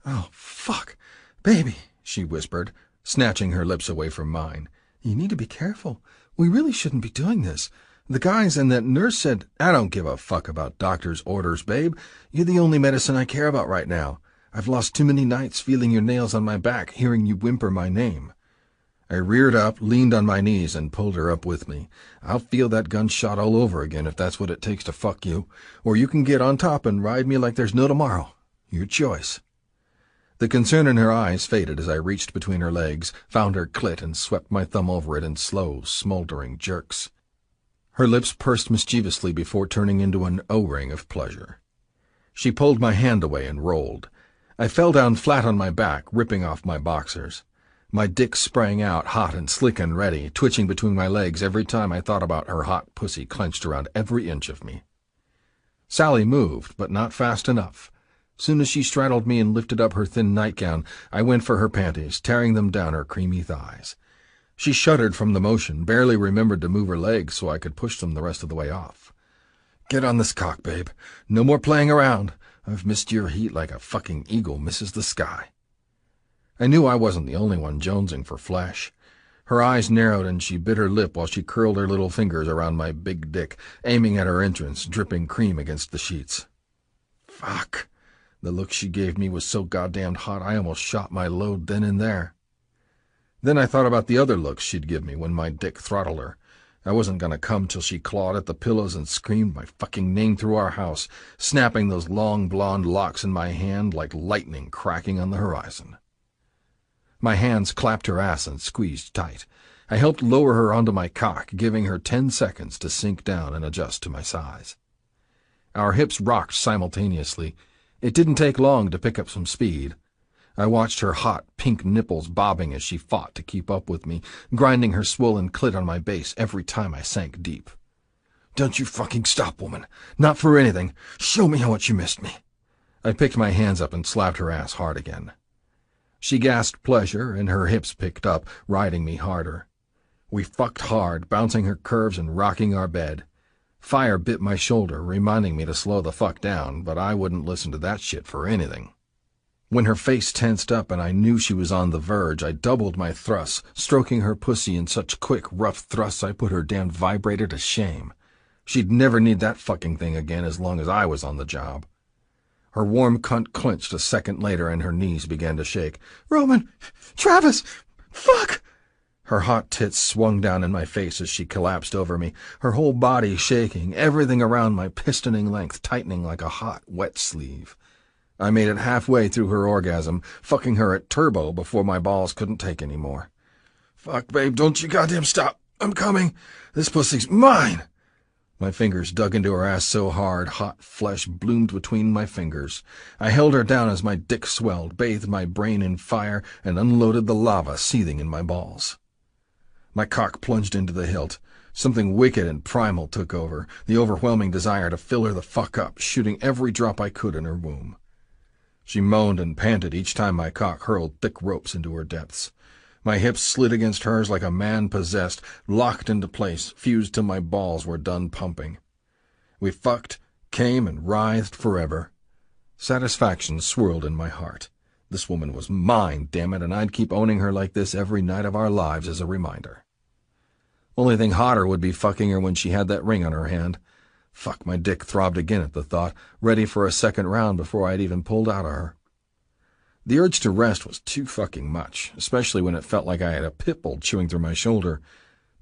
"Oh, fuck, baby," she whispered, snatching her lips away from mine. "You need to be careful. We really shouldn't be doing this. The guys and that nurse said—" "I don't give a fuck about doctor's orders, babe. You're the only medicine I care about right now. I've lost too many nights feeling your nails on my back, hearing you whimper my name." I reared up, leaned on my knees, and pulled her up with me. "I'll feel that gunshot all over again if that's what it takes to fuck you. Or you can get on top and ride me like there's no tomorrow. Your choice." The concern in her eyes faded as I reached between her legs, found her clit, and swept my thumb over it in slow, smoldering jerks. Her lips pursed mischievously before turning into an O-ring of pleasure. She pulled my hand away and rolled. I fell down flat on my back, ripping off my boxers. My dick sprang out, hot and slick and ready, twitching between my legs every time I thought about her hot pussy clenched around every inch of me. Sally moved, but not fast enough. Soon as she straddled me and lifted up her thin nightgown, I went for her panties, tearing them down her creamy thighs. She shuddered from the motion, barely remembered to move her legs so I could push them the rest of the way off. "Get on this cock, babe. No more playing around. I've missed your heat like a fucking eagle misses the sky." I knew I wasn't the only one jonesing for flesh. Her eyes narrowed and she bit her lip while she curled her little fingers around my big dick, aiming at her entrance, dripping cream against the sheets. Fuck. The look she gave me was so goddamned hot I almost shot my load then and there. Then I thought about the other looks she'd give me when my dick throttled her. I wasn't going to come till she clawed at the pillows and screamed my fucking name through our house, snapping those long blonde locks in my hand like lightning cracking on the horizon. My hands clapped her ass and squeezed tight. I helped lower her onto my cock, giving her 10 seconds to sink down and adjust to my size. Our hips rocked simultaneously. It didn't take long to pick up some speed. I watched her hot, pink nipples bobbing as she fought to keep up with me, grinding her swollen clit on my base every time I sank deep. "Don't you fucking stop, woman. Not for anything. Show me how much you missed me." I picked my hands up and slapped her ass hard again. She gasped pleasure, and her hips picked up, riding me harder. We fucked hard, bouncing her curves and rocking our bed. Fire bit my shoulder, reminding me to slow the fuck down, but I wouldn't listen to that shit for anything. When her face tensed up and I knew she was on the verge, I doubled my thrusts, stroking her pussy in such quick, rough thrusts I put her damned vibrator to shame. She'd never need that fucking thing again as long as I was on the job. Her warm cunt clenched a second later and her knees began to shake. "Roman! Travis! Fuck!" Her hot tits swung down in my face as she collapsed over me, her whole body shaking, everything around my pistoning length tightening like a hot, wet sleeve. I made it halfway through her orgasm, fucking her at turbo before my balls couldn't take any more. "Fuck, babe, don't you goddamn stop. I'm coming. This pussy's mine." My fingers dug into her ass so hard, hot flesh bloomed between my fingers. I held her down as my dick swelled, bathed my brain in fire, and unloaded the lava seething in my balls. My cock plunged into the hilt. Something wicked and primal took over, the overwhelming desire to fill her the fuck up, shooting every drop I could in her womb. She moaned and panted each time my cock hurled thick ropes into her depths. My hips slid against hers like a man possessed, locked into place, fused till my balls were done pumping. We fucked, came, and writhed forever. Satisfaction swirled in my heart. This woman was mine, damn it, and I'd keep owning her like this every night of our lives as a reminder. Only thing hotter would be fucking her when she had that ring on her hand. Fuck, my dick throbbed again at the thought, ready for a second round before I'd even pulled out of her. The urge to rest was too fucking much, especially when it felt like I had a pit bull chewing through my shoulder.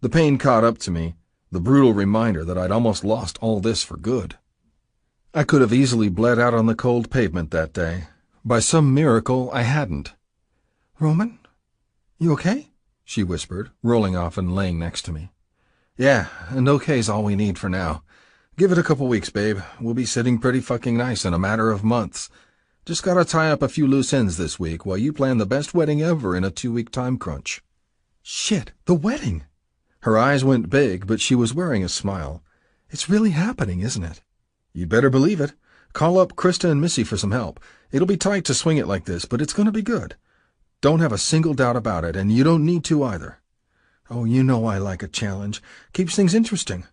The pain caught up to me, the brutal reminder that I'd almost lost all this for good. I could have easily bled out on the cold pavement that day. By some miracle, I hadn't. "Roman, you okay?" she whispered, rolling off and laying next to me. "Yeah, and okay's all we need for now. Give it a couple weeks, babe. We'll be sitting pretty fucking nice in a matter of months. Just gotta tie up a few loose ends this week while you plan the best wedding ever in a 2-week time crunch." "Shit, the wedding!" Her eyes went big, but she was wearing a smile. "It's really happening, isn't it?" "You'd better believe it. Call up Krista and Missy for some help. It'll be tight to swing it like this, but it's gonna be good. Don't have a single doubt about it, and you don't need to either." "Oh, you know I like a challenge. Keeps things interesting."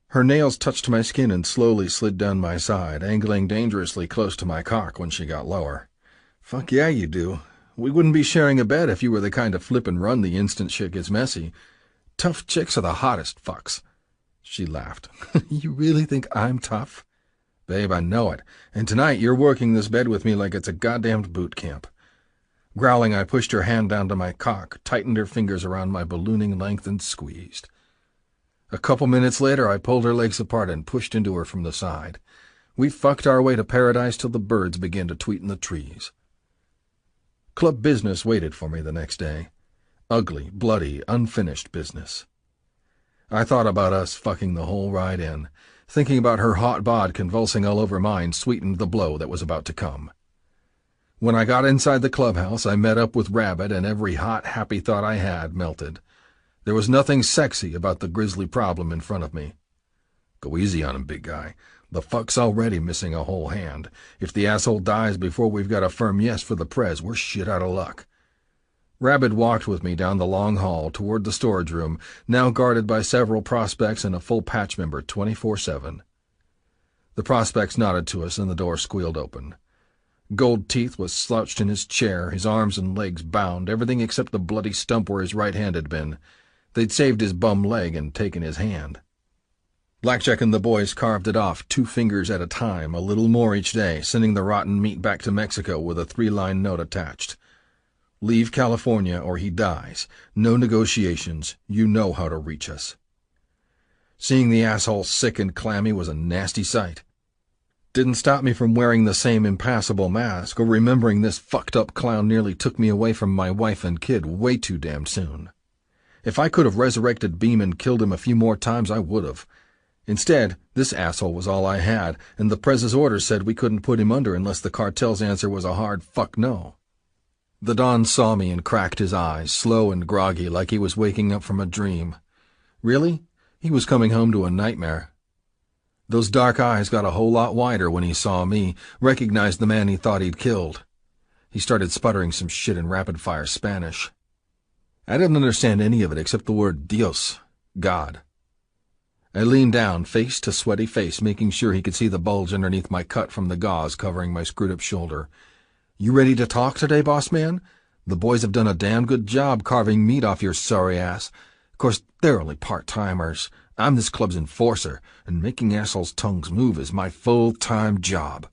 Her nails touched my skin and slowly slid down my side, angling dangerously close to my cock when she got lower. "Fuck yeah, you do. We wouldn't be sharing a bed if you were the kind to flip and run the instant shit gets messy. Tough chicks are the hottest fucks." She laughed. "You really think I'm tough?" "Babe, I know it. And tonight you're working this bed with me like it's a goddamned boot camp." Growling, I pushed her hand down to my cock, tightened her fingers around my ballooning length, and squeezed. A couple minutes later, I pulled her legs apart and pushed into her from the side. We fucked our way to paradise till the birds began to tweet in the trees. Club business waited for me the next day. Ugly, bloody, unfinished business. I thought about us fucking the whole ride in. Thinking about her hot bod convulsing all over mine sweetened the blow that was about to come. When I got inside the clubhouse, I met up with Rabbit, and every hot, happy thought I had melted. There was nothing sexy about the grizzly problem in front of me. "Go easy on him, big guy. The fuck's already missing a whole hand. If the asshole dies before we've got a firm yes for the prez, we're shit out of luck." Rabbit walked with me down the long hall toward the storage room, now guarded by several prospects and a full patch member 24/7. The prospects nodded to us and the door squealed open. Gold Teeth was slouched in his chair, his arms and legs bound, everything except the bloody stump where his right hand had been. They'd saved his bum leg and taken his hand. Blackjack and the boys carved it off 2 fingers at a time, a little more each day, sending the rotten meat back to Mexico with a 3-line note attached. "Leave California or he dies. No negotiations. You know how to reach us." Seeing the asshole sick and clammy was a nasty sight. Didn't stop me from wearing the same impassable mask or remembering this fucked-up clown nearly took me away from my wife and kid way too damn soon. If I could have resurrected Beam and killed him a few more times, I would have. Instead, this asshole was all I had, and the Prez's orders said we couldn't put him under unless the cartel's answer was a hard fuck no. The Don saw me and cracked his eyes, slow and groggy, like he was waking up from a dream. Really? He was coming home to a nightmare. Those dark eyes got a whole lot wider when he saw me, recognized the man he thought he'd killed. He started sputtering some shit in rapid-fire Spanish. I didn't understand any of it except the word Dios, God. I leaned down, face to sweaty face, making sure he could see the bulge underneath my cut from the gauze covering my screwed-up shoulder. You ready to talk today, boss man? The boys have done a damn good job carving meat off your sorry ass. Of course, they're only part-timers. I'm this club's enforcer, and making assholes' tongues move is my full-time job.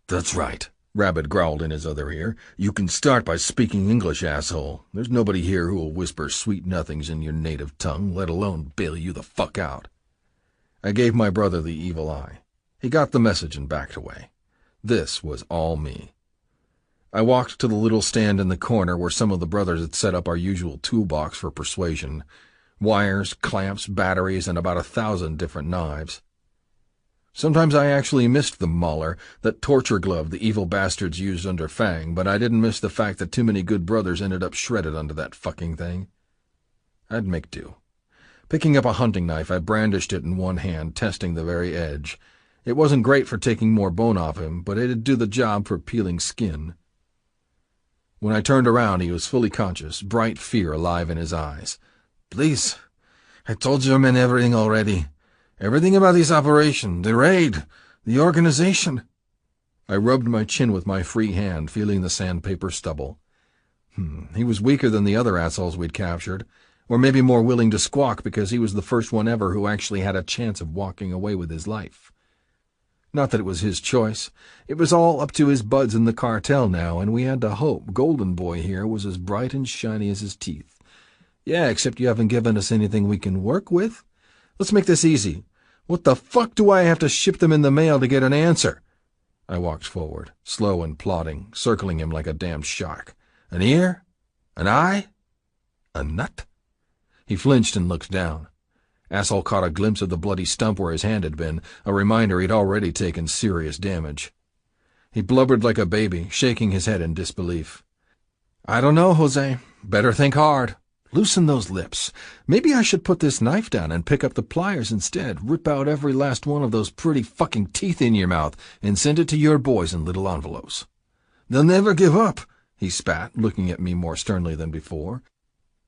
That's right, Rabbit growled in his other ear. You can start by speaking English, asshole. There's nobody here who will whisper sweet nothings in your native tongue, let alone bail you the fuck out. I gave my brother the evil eye. He got the message and backed away. This was all me. I walked to the little stand in the corner where some of the brothers had set up our usual toolbox for persuasion. Wires, clamps, batteries, and about 1,000 different knives. Sometimes I actually missed the mauler, that torture glove the evil bastards used under Fang, but I didn't miss the fact that too many good brothers ended up shredded under that fucking thing. I'd make do. Picking up a hunting knife, I brandished it in one hand, testing the very edge. It wasn't great for taking more bone off him, but it'd do the job for peeling skin. When I turned around, he was fully conscious, bright fear alive in his eyes. Please, I told your men everything already. Everything about this operation, the raid, the organization. I rubbed my chin with my free hand, feeling the sandpaper stubble. He was weaker than the other assholes we'd captured, or maybe more willing to squawk because he was the first one ever who actually had a chance of walking away with his life. Not that it was his choice. It was all up to his buds in the cartel now, and we had to hope Golden Boy here was as bright and shiny as his teeth. Yeah, except you haven't given us anything we can work with. Let's make this easy. What the fuck do I have to ship them in the mail to get an answer? I walked forward, slow and plodding, circling him like a damned shark. An ear? An eye? A nut? He flinched and looked down. Asshole caught a glimpse of the bloody stump where his hand had been, a reminder he'd already taken serious damage. He blubbered like a baby, shaking his head in disbelief. I don't know, Jose. Better think hard. Loosen those lips. Maybe I should put this knife down and pick up the pliers instead, rip out every last one of those pretty fucking teeth in your mouth, and send it to your boys in little envelopes. They'll never give up, he spat, looking at me more sternly than before.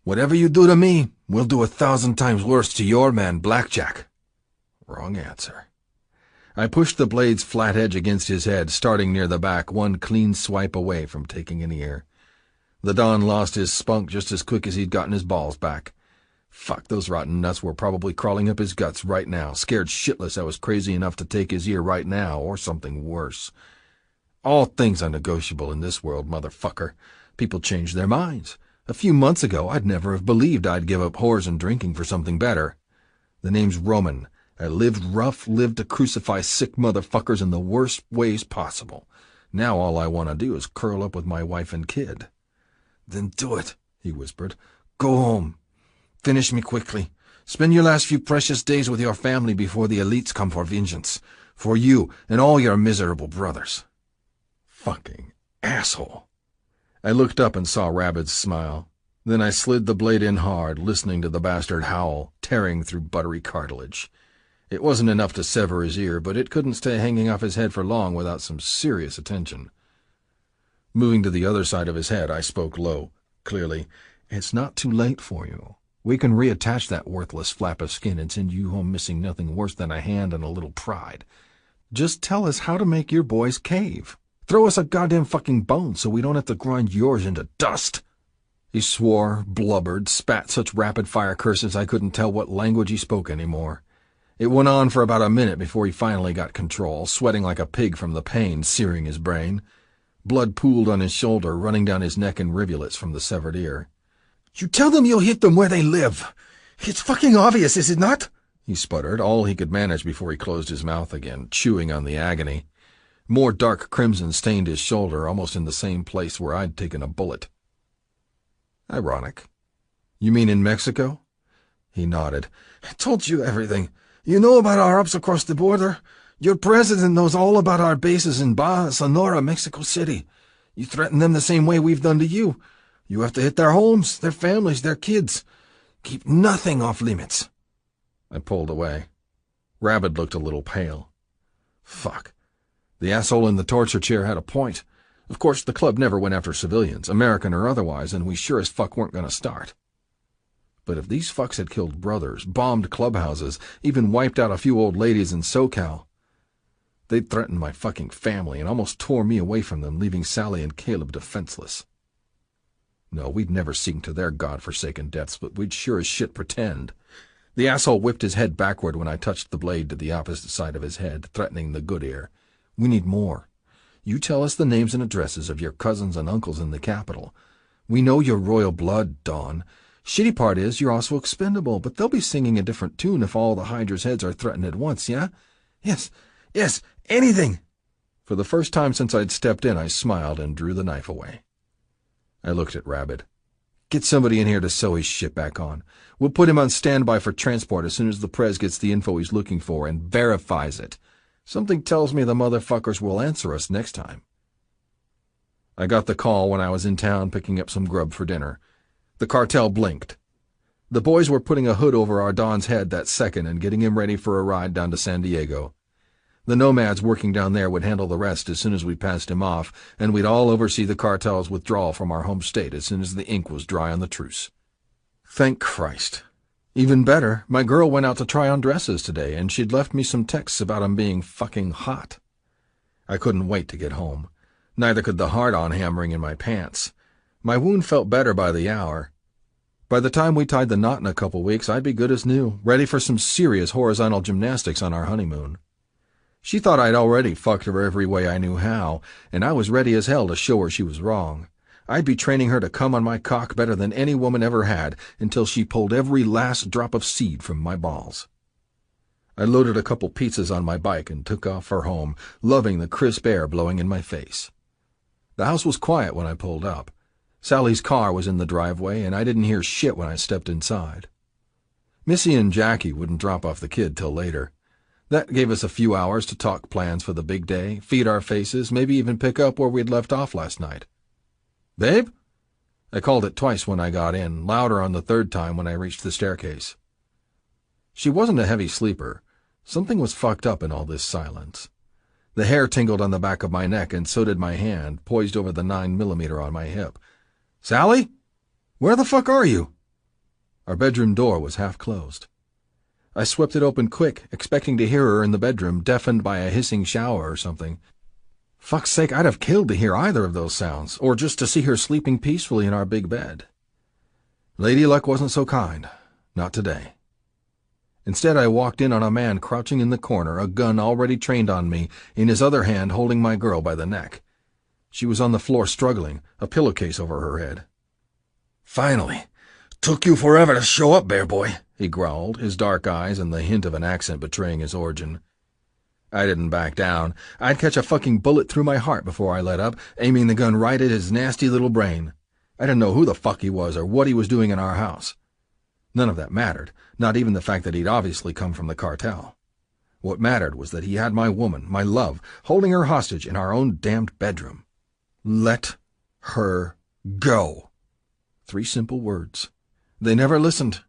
Whatever you do to me, we'll do 1,000 times worse to your man, Blackjack. Wrong answer. I pushed the blade's flat edge against his head, starting near the back, one clean swipe away from taking an ear. The Don lost his spunk just as quick as he'd gotten his balls back. Fuck, those rotten nuts were probably crawling up his guts right now, scared shitless I was crazy enough to take his ear right now, or something worse. All things are negotiable in this world, motherfucker. People change their minds. A few months ago, I'd never have believed I'd give up whores and drinking for something better. The name's Roman. I lived rough, lived to crucify sick motherfuckers in the worst ways possible. Now all I want to do is curl up with my wife and kid. Then do it, he whispered. Go home. Finish me quickly. Spend your last few precious days with your family before the elites come for vengeance. For you and all your miserable brothers. Fucking asshole. I looked up and saw Rabbit's smile. Then I slid the blade in hard, listening to the bastard howl, tearing through buttery cartilage. It wasn't enough to sever his ear, but it couldn't stay hanging off his head for long without some serious attention. Moving to the other side of his head, I spoke low, clearly. It's not too late for you. We can reattach that worthless flap of skin and send you home missing nothing worse than a hand and a little pride. Just tell us how to make your boys cave. Throw us a goddamn fucking bone so we don't have to grind yours into dust. He swore, blubbered, spat such rapid-fire curses I couldn't tell what language he spoke anymore. It went on for about a minute before he finally got control, sweating like a pig from the pain searing his brain. Blood pooled on his shoulder, running down his neck in rivulets from the severed ear. You tell them you'll hit them where they live. It's fucking obvious, is it not? He sputtered, all he could manage before he closed his mouth again, chewing on the agony. More dark crimson stained his shoulder, almost in the same place where I'd taken a bullet. Ironic. You mean in Mexico? He nodded. I told you everything. You know about our ups across the border. Your president knows all about our bases in Baja, Sonora, Mexico City. You threaten them the same way we've done to you. You have to hit their homes, their families, their kids. Keep nothing off limits. I pulled away. Rabbit looked a little pale. Fuck. The asshole in the torture chair had a point. Of course, the club never went after civilians, American or otherwise, and we sure as fuck weren't going to start. But if these fucks had killed brothers, bombed clubhouses, even wiped out a few old ladies in SoCal, they'd threatened my fucking family and almost tore me away from them, leaving Sally and Caleb defenseless. No, we'd never sink to their godforsaken depths, but we'd sure as shit pretend. The asshole whipped his head backward when I touched the blade to the opposite side of his head, threatening the good ear. We need more. You tell us the names and addresses of your cousins and uncles in the capital. We know you're royal blood, Dawn. Shitty part is you're also expendable, but they'll be singing a different tune if all the Hydra's heads are threatened at once, yeah? Yes, anything! For the first time since I'd stepped in, I smiled and drew the knife away. I looked at Rabbit. Get somebody in here to sew his shit back on. We'll put him on standby for transport as soon as the Prez gets the info he's looking for and verifies it. Something tells me the motherfuckers will answer us next time. I got the call when I was in town picking up some grub for dinner. The cartel blinked. The boys were putting a hood over our Don's head that second and getting him ready for a ride down to San Diego. The nomads working down there would handle the rest as soon as we passed him off, and we'd all oversee the cartel's withdrawal from our home state as soon as the ink was dry on the truce. Thank Christ. Even better, my girl went out to try on dresses today, and she'd left me some texts about 'em being fucking hot. I couldn't wait to get home. Neither could the hard-on hammering in my pants. My wound felt better by the hour. By the time we tied the knot in a couple weeks, I'd be good as new, ready for some serious horizontal gymnastics on our honeymoon. She thought I'd already fucked her every way I knew how, and I was ready as hell to show her she was wrong. I'd be training her to come on my cock better than any woman ever had until she pulled every last drop of seed from my balls. I loaded a couple pizzas on my bike and took off for home, loving the crisp air blowing in my face. The house was quiet when I pulled up. Sally's car was in the driveway, and I didn't hear shit when I stepped inside. Missy and Jackie wouldn't drop off the kid till later. That gave us a few hours to talk plans for the big day, feed our faces, maybe even pick up where we'd left off last night. Babe? I called it twice when I got in, louder on the third time when I reached the staircase. She wasn't a heavy sleeper. Something was fucked up in all this silence. The hair tingled on the back of my neck, and so did my hand, poised over the 9mm on my hip. Sally? Where the fuck are you? Our bedroom door was half closed. I swept it open quick, expecting to hear her in the bedroom, deafened by a hissing shower or something. Fuck's sake, I'd have killed to hear either of those sounds, or just to see her sleeping peacefully in our big bed. Lady Luck wasn't so kind. Not today. Instead, I walked in on a man crouching in the corner, a gun already trained on me, in his other hand holding my girl by the neck. She was on the floor struggling, a pillowcase over her head. Finally. Took you forever to show up, bear boy, he growled, his dark eyes and the hint of an accent betraying his origin. I didn't back down. I'd catch a fucking bullet through my heart before I let up, aiming the gun right at his nasty little brain. I didn't know who the fuck he was or what he was doing in our house. None of that mattered, not even the fact that he'd obviously come from the cartel. What mattered was that he had my woman, my love, holding her hostage in our own damned bedroom. Let her go. 3 simple words. They never listened.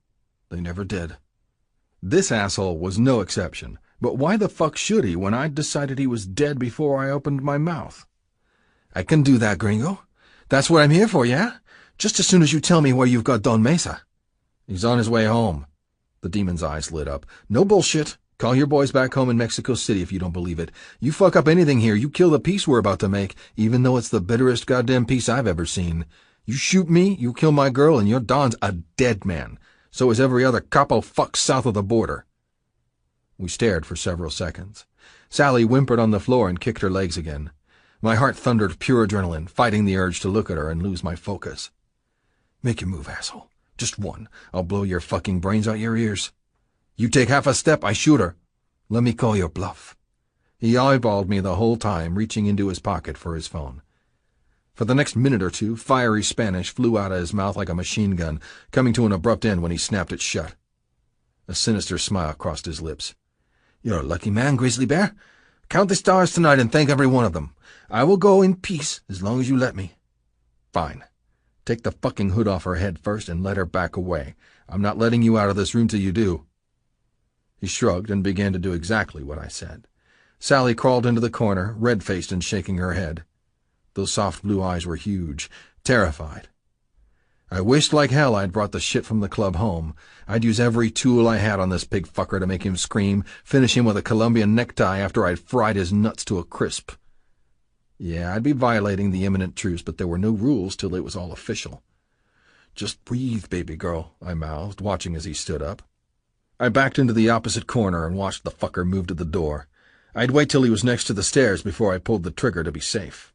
They never did. This asshole was no exception. But why the fuck should he when I'd decided he was dead before I opened my mouth? I can do that, gringo. That's what I'm here for, yeah? Just as soon as you tell me where you've got Don Mesa. He's on his way home. The demon's eyes lit up. No bullshit. Call your boys back home in Mexico City if you don't believe it. You fuck up anything here, you kill the peace we're about to make, even though it's the bitterest goddamn peace I've ever seen. You shoot me, you kill my girl, and your Don's a dead man. So is every other capo fuck south of the border. We stared for several seconds. Sally whimpered on the floor and kicked her legs again. My heart thundered pure adrenaline, fighting the urge to look at her and lose my focus. Make your move, asshole. Just one. I'll blow your fucking brains out your ears. You take half a step, I shoot her. Let me call your bluff. He eyeballed me the whole time, reaching into his pocket for his phone. For the next minute or two, fiery Spanish flew out of his mouth like a machine gun, coming to an abrupt end when he snapped it shut. A sinister smile crossed his lips. "You're a lucky man, Grizzly Bear. Count the stars tonight and thank every one of them. I will go in peace as long as you let me." "Fine. Take the fucking hood off her head first and let her back away. I'm not letting you out of this room till you do." He shrugged and began to do exactly what I said. Sally crawled into the corner, red-faced and shaking her head. Those soft blue eyes were huge, terrified. I wished like hell I'd brought the shit from the club home. I'd use every tool I had on this pig fucker to make him scream, finish him with a Colombian necktie after I'd fried his nuts to a crisp. Yeah, I'd be violating the imminent truce, but there were no rules till it was all official. "Just breathe, baby girl," I mouthed, watching as he stood up. I backed into the opposite corner and watched the fucker move to the door. I'd wait till he was next to the stairs before I pulled the trigger to be safe.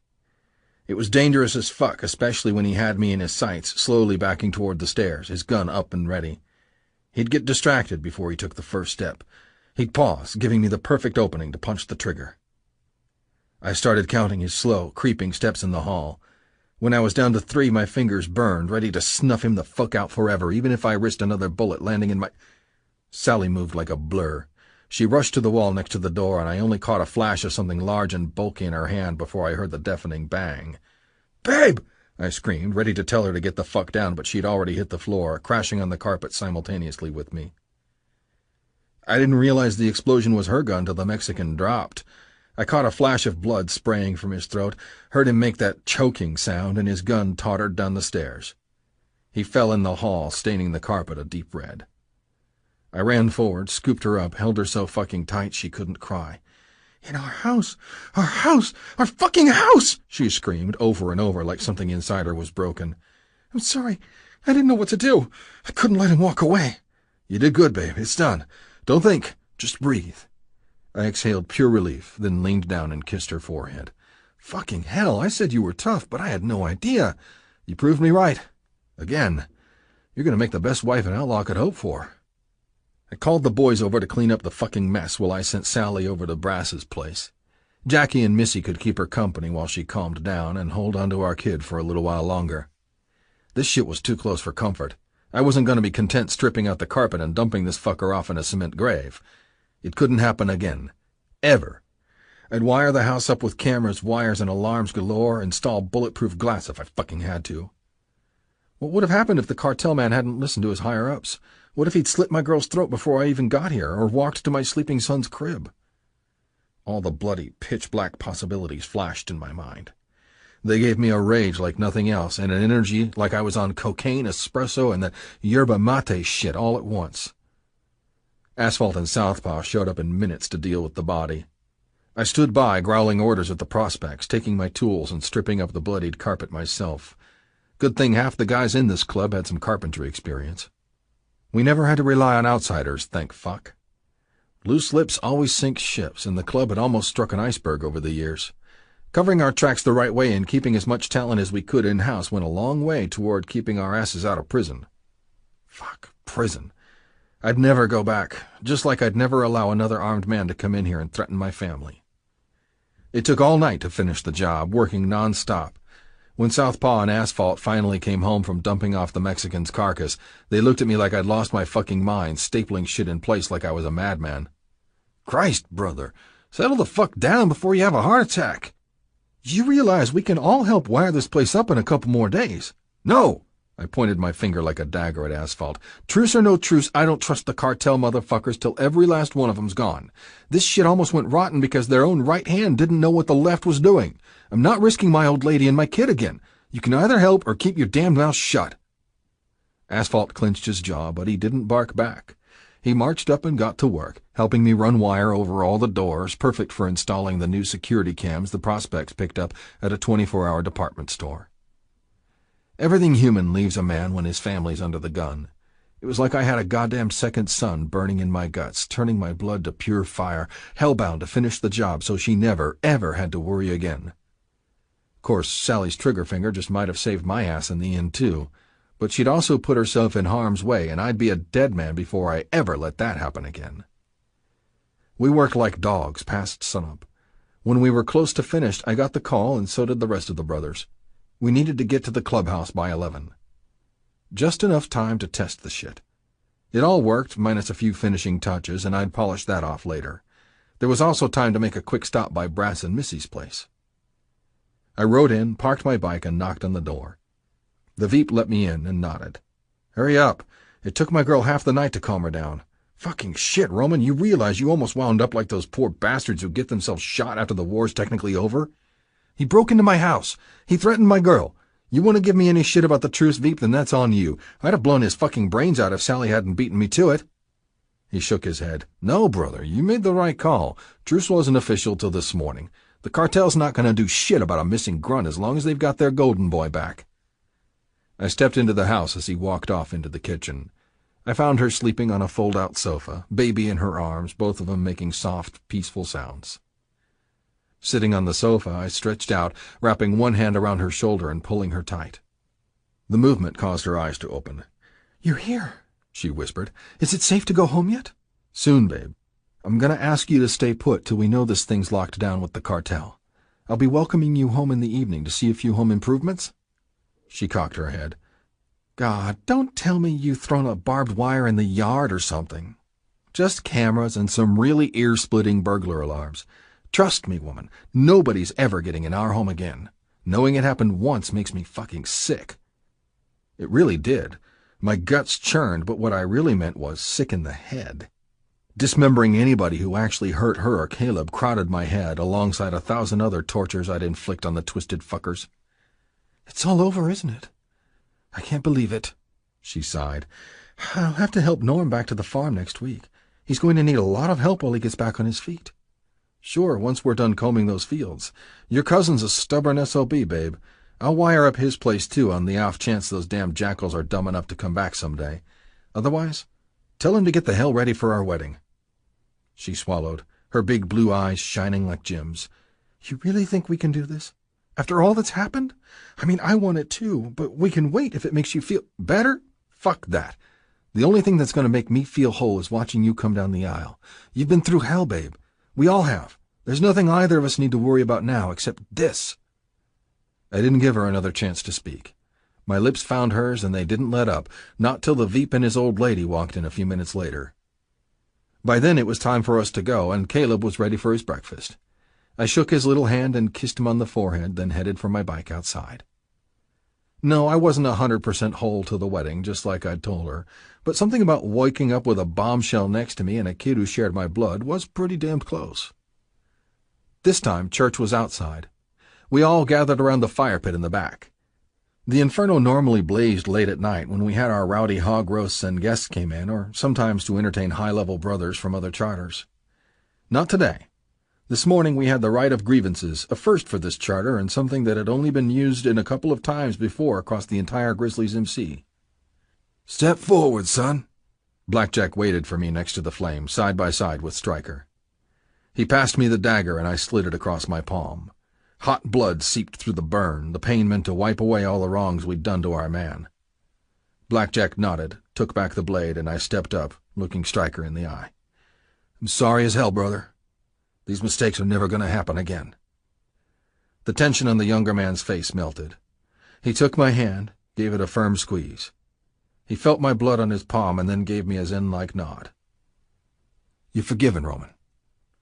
It was dangerous as fuck, especially when he had me in his sights, slowly backing toward the stairs, his gun up and ready. He'd get distracted before he took the first step. He'd pause, giving me the perfect opening to punch the trigger. I started counting his slow, creeping steps in the hall. When I was down to 3, my fingers burned, ready to snuff him the fuck out forever, even if I risked another bullet landing in my... Sally moved like a blur. She rushed to the wall next to the door, and I only caught a flash of something large and bulky in her hand before I heard the deafening bang. "Babe!" I screamed, ready to tell her to get the fuck down, but she'd already hit the floor, crashing on the carpet simultaneously with me. I didn't realize the explosion was her gun till the Mexican dropped. I caught a flash of blood spraying from his throat, heard him make that choking sound, and his gun tottered down the stairs. He fell in the hall, staining the carpet a deep red. I ran forward, scooped her up, held her so fucking tight she couldn't cry. "In our house! Our house! Our fucking house!" she screamed over and over like something inside her was broken. "I'm sorry. I didn't know what to do. I couldn't let him walk away." "You did good, babe. It's done. Don't think. Just breathe." I exhaled pure relief, then leaned down and kissed her forehead. "Fucking hell, I said you were tough, but I had no idea. You proved me right. Again. You're going to make the best wife an outlaw could hope for." I called the boys over to clean up the fucking mess while I sent Sally over to Brass's place. Jackie and Missy could keep her company while she calmed down and hold on to our kid for a little while longer. This shit was too close for comfort. I wasn't going to be content stripping out the carpet and dumping this fucker off in a cement grave. It couldn't happen again. Ever. I'd wire the house up with cameras, wires, and alarms galore, install bulletproof glass if I fucking had to. What would have happened if the cartel man hadn't listened to his higher-ups? What if he'd slit my girl's throat before I even got here, or walked to my sleeping son's crib? All the bloody, pitch-black possibilities flashed in my mind. They gave me a rage like nothing else, and an energy like I was on cocaine, espresso, and that yerba mate shit all at once. Asphalt and Southpaw showed up in minutes to deal with the body. I stood by, growling orders at the prospects, taking my tools and stripping up the bloodied carpet myself. Good thing half the guys in this club had some carpentry experience. We never had to rely on outsiders, thank fuck. Loose lips always sink ships, and the club had almost struck an iceberg over the years. Covering our tracks the right way and keeping as much talent as we could in-house went a long way toward keeping our asses out of prison. Fuck, prison. I'd never go back, just like I'd never allow another armed man to come in here and threaten my family. It took all night to finish the job, working non-stop. When Southpaw and Asphalt finally came home from dumping off the Mexican's carcass, they looked at me like I'd lost my fucking mind, stapling shit in place like I was a madman. "Christ, brother, settle the fuck down before you have a heart attack. You realize we can all help wire this place up in a couple more days." "No!" I pointed my finger like a dagger at Asphalt. "Truce or no truce, I don't trust the cartel motherfuckers till every last one of them's gone. This shit almost went rotten because their own right hand didn't know what the left was doing. I'm not risking my old lady and my kid again. You can either help or keep your damned mouth shut." Asphalt clenched his jaw, but he didn't bark back. He marched up and got to work, helping me run wire over all the doors, perfect for installing the new security cams the prospects picked up at a 24-hour department store. Everything human leaves a man when his family's under the gun. It was like I had a goddamn second sun burning in my guts, turning my blood to pure fire, hellbound to finish the job so she never, ever had to worry again. Of course, Sally's trigger finger just might have saved my ass in the end, too, but she'd also put herself in harm's way, and I'd be a dead man before I ever let that happen again. We worked like dogs past sunup. When we were close to finished, I got the call, and so did the rest of the brothers. We needed to get to the clubhouse by 11. Just enough time to test the shit. It all worked, minus a few finishing touches, and I'd polish that off later. There was also time to make a quick stop by Brass and Missy's place. I rode in, parked my bike, and knocked on the door. The Veep let me in and nodded. "Hurry up. It took my girl half the night to calm her down. Fucking shit, Roman, you realize you almost wound up like those poor bastards who get themselves shot after the war's technically over? He broke into my house. He threatened my girl. You want to give me any shit about the truce, Veep, then that's on you. I'd have blown his fucking brains out if Sally hadn't beaten me to it." He shook his head. "No, brother, you made the right call. Truce wasn't official till this morning. The cartel's not going to do shit about a missing grunt as long as they've got their golden boy back." I stepped into the house as he walked off into the kitchen. I found her sleeping on a fold-out sofa, baby in her arms, both of them making soft, peaceful sounds. Sitting on the sofa, I stretched out, wrapping one hand around her shoulder and pulling her tight. The movement caused her eyes to open. "You're here," she whispered. "Is it safe to go home yet?" "Soon, babe. I'm going to ask you to stay put till we know this thing's locked down with the cartel. I'll be welcoming you home in the evening to see a few home improvements." She cocked her head. "God, don't tell me you've thrown a barbed wire in the yard or something." "Just cameras and some really ear-splitting burglar alarms. Trust me, woman, nobody's ever getting in our home again. Knowing it happened once makes me fucking sick." It really did. My guts churned, but what I really meant was sick in the head. Dismembering anybody who actually hurt her or Caleb crowded my head alongside 1,000 other tortures I'd inflict on the twisted fuckers. "It's all over, isn't it? I can't believe it," she sighed. "I'll have to help Norm back to the farm next week. He's going to need a lot of help while he gets back on his feet." "Sure, once we're done combing those fields. Your cousin's a stubborn SOB, babe. I'll wire up his place, too, on the off chance those damn jackals are dumb enough to come back someday. Otherwise, tell him to get the hell ready for our wedding." She swallowed, her big blue eyes shining like gems. "You really think we can do this? After all that's happened? I mean, I want it too, but we can wait if it makes you feel better? Fuck that. The only thing that's going to make me feel whole is watching you come down the aisle. You've been through hell, babe. We all have. There's nothing either of us need to worry about now except this." I didn't give her another chance to speak. My lips found hers, and they didn't let up, not till the Veep and his old lady walked in a few minutes later. By then it was time for us to go, and Caleb was ready for his breakfast. I shook his little hand and kissed him on the forehead, then headed for my bike outside. No, I wasn't 100% whole to the wedding, just like I'd told her, but something about waking up with a bombshell next to me and a kid who shared my blood was pretty damned close. This time, church was outside. We all gathered around the fire pit in the back. The inferno normally blazed late at night when we had our rowdy hog roasts and guests came in, or sometimes to entertain high-level brothers from other charters. Not today. This morning we had the right of grievances, a first for this charter and something that had only been used in a couple of times before across the entire Grizzlies MC. "Step forward, son." Blackjack waited for me next to the flame, side by side with Stryker. He passed me the dagger and I slid it across my palm. Hot blood seeped through the burn, the pain meant to wipe away all the wrongs we'd done to our man. Blackjack nodded, took back the blade, and I stepped up, looking Stryker in the eye. "I'm sorry as hell, brother. These mistakes are never going to happen again." The tension on the younger man's face melted. He took my hand, gave it a firm squeeze. He felt my blood on his palm and then gave me a zen-like nod. "You're forgiven, Roman.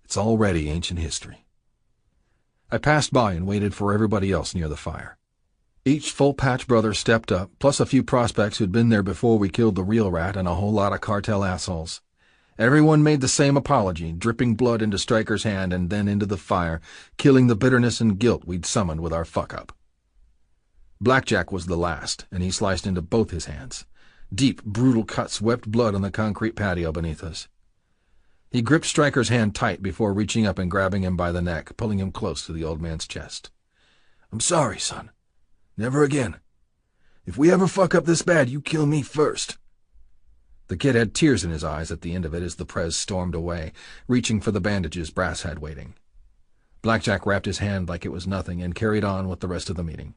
It's already ancient history." I passed by and waited for everybody else near the fire. Each full-patch brother stepped up, plus a few prospects who'd been there before we killed the real rat and a whole lot of cartel assholes. Everyone made the same apology, dripping blood into Stryker's hand and then into the fire, killing the bitterness and guilt we'd summoned with our fuck-up. Blackjack was the last, and he sliced into both his hands. Deep, brutal cuts wept blood on the concrete patio beneath us. He gripped Stryker's hand tight before reaching up and grabbing him by the neck, pulling him close to the old man's chest. "I'm sorry, son. Never again. If we ever fuck up this bad, you kill me first." The kid had tears in his eyes at the end of it as the prez stormed away, reaching for the bandages Brass had waiting. Blackjack wrapped his hand like it was nothing and carried on with the rest of the meeting.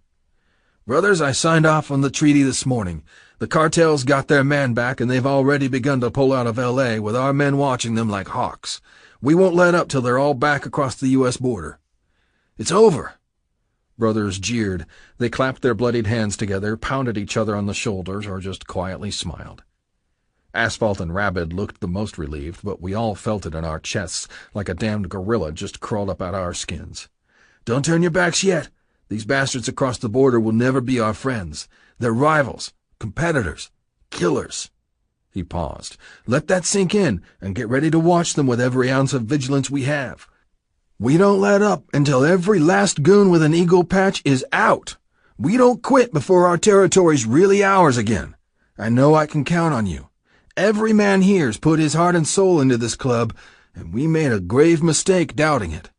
"Brothers, I signed off on the treaty this morning. The cartels got their man back, and they've already begun to pull out of L.A., with our men watching them like hawks. We won't let up till they're all back across the U.S. border. It's over." Brothers jeered. They clapped their bloodied hands together, pounded each other on the shoulders, or just quietly smiled. Asphalt and Rabid looked the most relieved, but we all felt it in our chests like a damned gorilla just crawled up out of our skins. "Don't turn your backs yet. These bastards across the border will never be our friends. They're rivals, competitors, killers." He paused. "Let that sink in, and get ready to watch them with every ounce of vigilance we have. We don't let up until every last goon with an eagle patch is out. We don't quit before our territory's really ours again. I know I can count on you. Every man here's put his heart and soul into this club, and we made a grave mistake doubting it."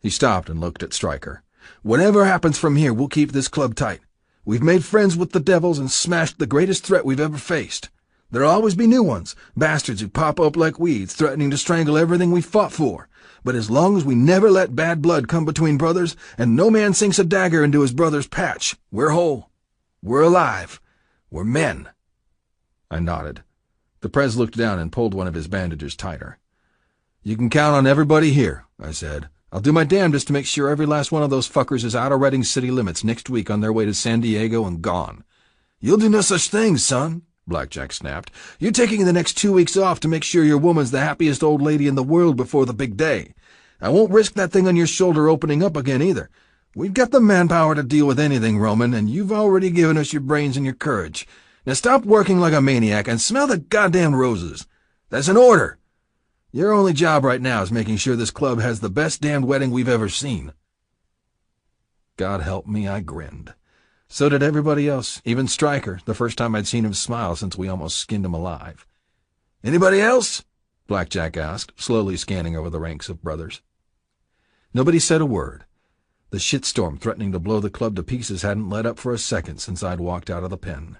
He stopped and looked at Stryker. "Whatever happens from here, we'll keep this club tight. We've made friends with the devils and smashed the greatest threat we've ever faced. There'll always be new ones, bastards who pop up like weeds, threatening to strangle everything we fought for. But as long as we never let bad blood come between brothers, and no man sinks a dagger into his brother's patch, we're whole. We're alive. We're men." I nodded. The Prez looked down and pulled one of his bandages tighter. "You can count on everybody here," I said. "I'll do my damnedest to make sure every last one of those fuckers is out of Reading city limits next week on their way to San Diego and gone." "You'll do no such thing, son," Blackjack snapped. "You're taking the next 2 weeks off to make sure your woman's the happiest old lady in the world before the big day. I won't risk that thing on your shoulder opening up again either. We've got the manpower to deal with anything, Roman, and you've already given us your brains and your courage. Now stop working like a maniac and smell the goddamn roses. That's an order. Your only job right now is making sure this club has the best damned wedding we've ever seen." God help me, I grinned. So did everybody else, even Stryker, the first time I'd seen him smile since we almost skinned him alive. "Anybody else?" Blackjack asked, slowly scanning over the ranks of brothers. Nobody said a word. The shitstorm threatening to blow the club to pieces hadn't let up for a second since I'd walked out of the pen.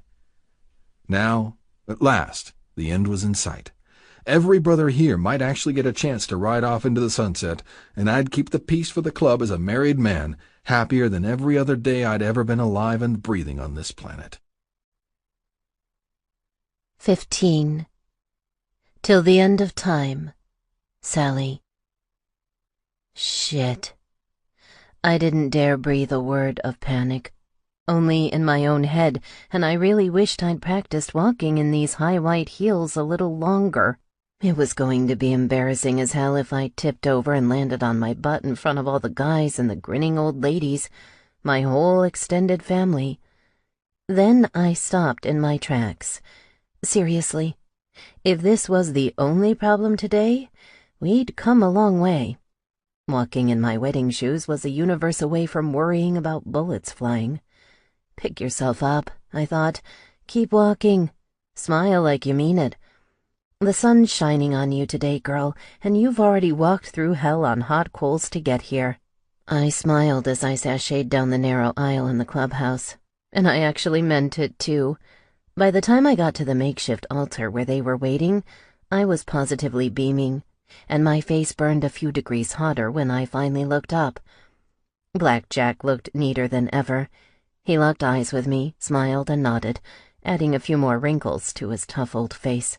Now, at last, the end was in sight. Every brother here might actually get a chance to ride off into the sunset, and I'd keep the peace for the club as a married man, happier than every other day I'd ever been alive and breathing on this planet. 15. Till the end of time. Sally. Shit. I didn't dare breathe a word of panic. Only in my own head, and I really wished I'd practiced walking in these high white heels a little longer. It was going to be embarrassing as hell if I tipped over and landed on my butt in front of all the guys and the grinning old ladies, my whole extended family. Then I stopped in my tracks. Seriously, if this was the only problem today, we'd come a long way. Walking in my wedding shoes was a universe away from worrying about bullets flying. Pick yourself up, I thought. Keep walking. Smile like you mean it. The sun's shining on you today, girl, and you've already walked through hell on hot coals to get here. I smiled as I sashayed down the narrow aisle in the clubhouse, and I actually meant it, too. By the time I got to the makeshift altar where they were waiting, I was positively beaming, and my face burned a few degrees hotter when I finally looked up. Blackjack looked neater than ever. He locked eyes with me, smiled, and nodded, adding a few more wrinkles to his tough old face.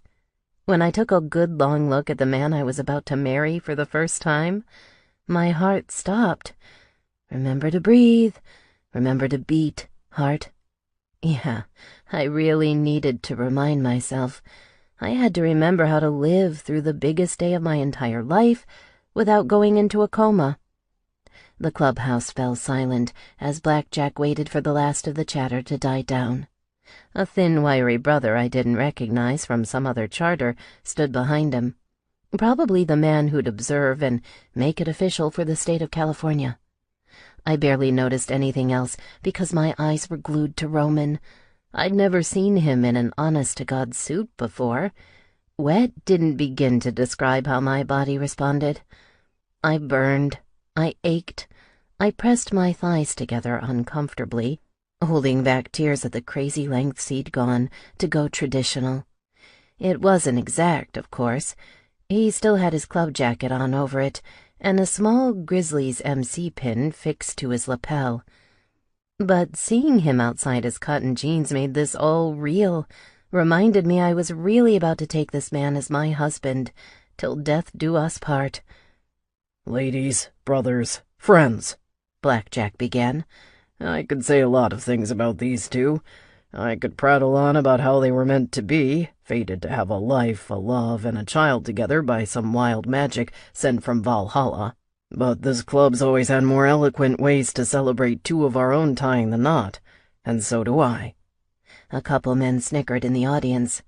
When I took a good long look at the man I was about to marry for the first time, my heart stopped. Remember to breathe. Remember to beat, heart. Yeah, I really needed to remind myself. I had to remember how to live through the biggest day of my entire life without going into a coma. The clubhouse fell silent as Blackjack waited for the last of the chatter to die down. A thin, wiry brother I didn't recognize from some other charter stood behind him. Probably the man who'd observe and make it official for the state of California. I barely noticed anything else because my eyes were glued to Roman. I'd never seen him in an honest-to-God suit before. Wet didn't begin to describe how my body responded. I burned. I ached. I pressed my thighs together uncomfortably, holding back tears at the crazy lengths he'd gone to go traditional. It wasn't exact, of course. He still had his club jacket on over it, and a small Grizzlies MC pin fixed to his lapel. But seeing him outside his cotton jeans made this all real, reminded me I was really about to take this man as my husband, till death do us part. Ladies, brothers, Friends, Blackjack began. I could say a lot of things about these two. I could prattle on about how they were meant to be, fated to have a life, a love, and a child together by some wild magic sent from Valhalla. But this club's always had more eloquent ways to celebrate two of our own tying the knot, and so do I. A couple men snickered in the audience.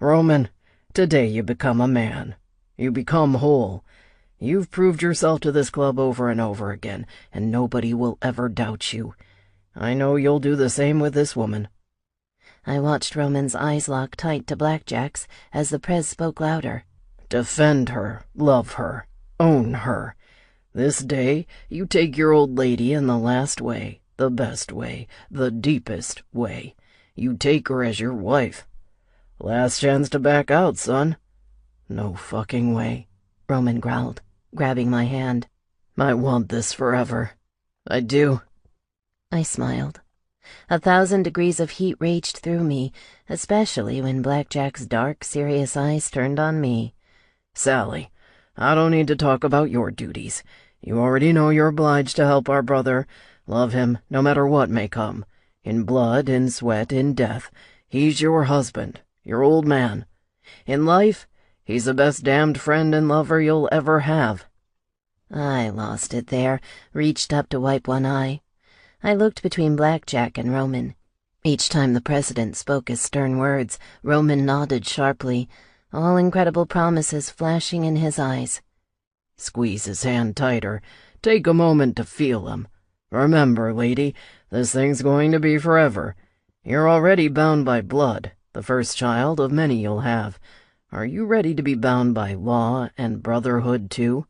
Roman, today you become a man. You become whole. You've proved yourself to this club over and over again, and nobody will ever doubt you. I know you'll do the same with this woman. I watched Roman's eyes lock tight to Blackjack's as the Prez spoke louder. Defend her, love her, own her. This day you take your old lady in the last way, the best way, the deepest way. You take her as your wife. Last chance to back out, son. No fucking way, Roman growled, grabbing my hand. I want this forever. I do. I smiled. 1,000 degrees of heat raged through me, especially when Blackjack's dark, serious eyes turned on me. Sally, I don't need to talk about your duties. You already know you're obliged to help our brother. Love him, no matter what may come. In blood, in sweat, in death. He's your husband, your old man. In life, he's the best damned friend and lover you'll ever have. I lost it there, reached up to wipe one eye. I looked between Blackjack and Roman. Each time the president spoke his stern words, Roman nodded sharply, all incredible promises flashing in his eyes. Squeeze his hand tighter. Take a moment to feel him. Remember, lady, this thing's going to be forever. You're already bound by blood, the first child of many you'll have. Are you ready to be bound by law and brotherhood, too?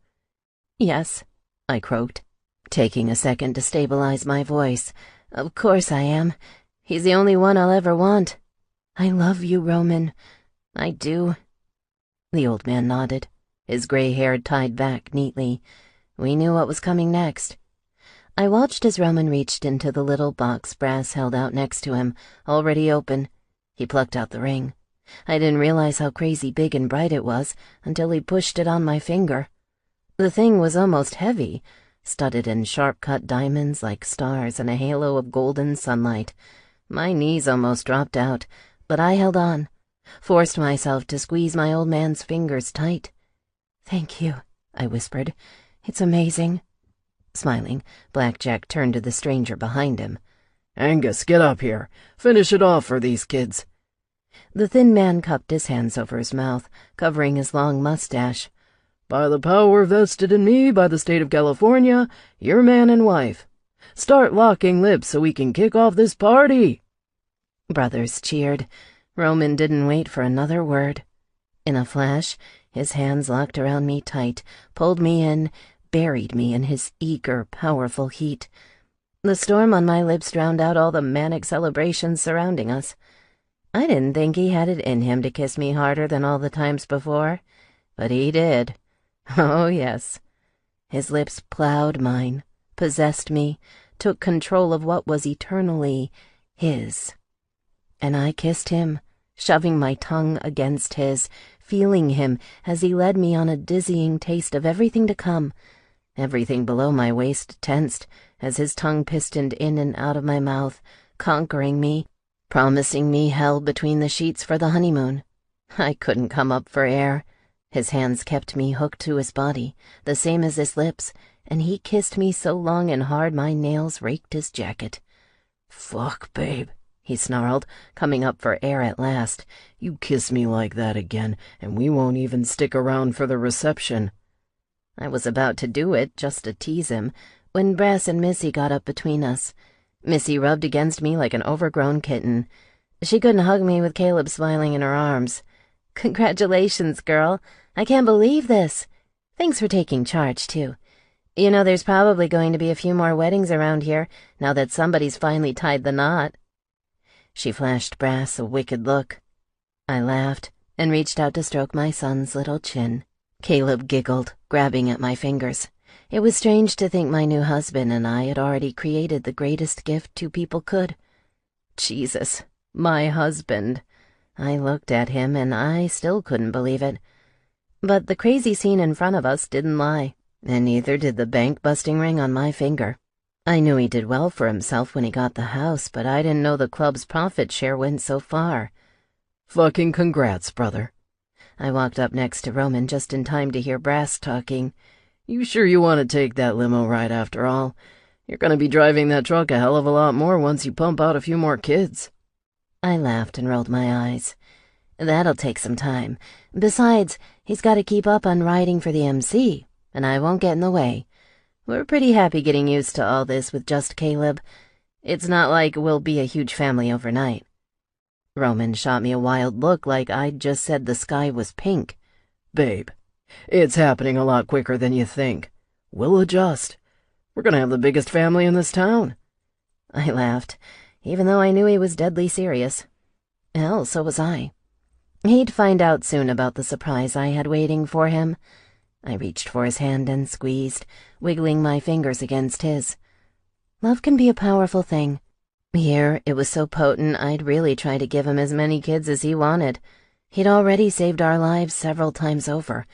Yes, I croaked, taking a second to stabilize my voice. Of course I am. He's the only one I'll ever want. I love you, Roman. I do. The old man nodded, his gray hair tied back neatly. We knew what was coming next. I watched as Roman reached into the little box Brass held out next to him, already open. He plucked out the ring. I didn't realize how crazy big and bright it was until he pushed it on my finger. The thing was almost heavy, studded in sharp-cut diamonds like stars and a halo of golden sunlight. My knees almost dropped out, but I held on, forced myself to squeeze my old man's fingers tight. "Thank you," I whispered. "It's amazing." Smiling, Blackjack turned to the stranger behind him. Angus, get up here. Finish it off for these kids. The thin man cupped his hands over his mouth, covering his long mustache. By the power vested in me by the state of California, you're man and wife. Start locking lips so we can kick off this party. Brothers cheered. Roman didn't wait for another word. In a flash, his hands locked around me tight, pulled me in, buried me in his eager, powerful heat. The storm on my lips drowned out all the manic celebrations surrounding us. I didn't think he had it in him to kiss me harder than all the times before, but he did. Oh, yes. His lips plowed mine, possessed me, took control of what was eternally his. And I kissed him, shoving my tongue against his, feeling him as he led me on a dizzying taste of everything to come. Everything below my waist tensed as his tongue pistoned in and out of my mouth, conquering me, promising me hell between the sheets for the honeymoon. I couldn't come up for air. His hands kept me hooked to his body, the same as his lips, and he kissed me so long and hard my nails raked his jacket. "Fuck, babe," he snarled, coming up for air at last. "You kiss me like that again, and we won't even stick around for the reception." I was about to do it, just to tease him, when Brass and Missy got up between us. Missy rubbed against me like an overgrown kitten. She couldn't hug me with Caleb smiling in her arms. "Congratulations, girl. I can't believe this. Thanks for taking charge, too. You know, there's probably going to be a few more weddings around here, now that somebody's finally tied the knot." She flashed Brass a wicked look. I laughed and reached out to stroke my son's little chin. Caleb giggled, grabbing at my fingers. It was strange to think my new husband and I had already created the greatest gift two people could. Jesus, my husband. I looked at him and I still couldn't believe it. But the crazy scene in front of us didn't lie. And neither did the bank-busting ring on my finger. I knew he did well for himself when he got the house, but I didn't know the club's profit share went so far. Fucking congrats, brother. I walked up next to Roman just in time to hear Brass talking. You sure you want to take that limo ride after all? You're going to be driving that truck a hell of a lot more once you pump out a few more kids. I laughed and rolled my eyes. That'll take some time. Besides, he's got to keep up on riding for the MC, and I won't get in the way. We're pretty happy getting used to all this with just Caleb. It's not like we'll be a huge family overnight. Roman shot me a wild look like I'd just said the sky was pink. Babe, it's happening a lot quicker than you think. We'll adjust. We're gonna have the biggest family in this town. I laughed, even though I knew he was deadly serious. Hell, so was I. He'd find out soon about the surprise I had waiting for him. I reached for his hand and squeezed, wiggling my fingers against his. Love can be a powerful thing. Here, it was so potent I'd really try to give him as many kids as he wanted. He'd already saved our lives several times over,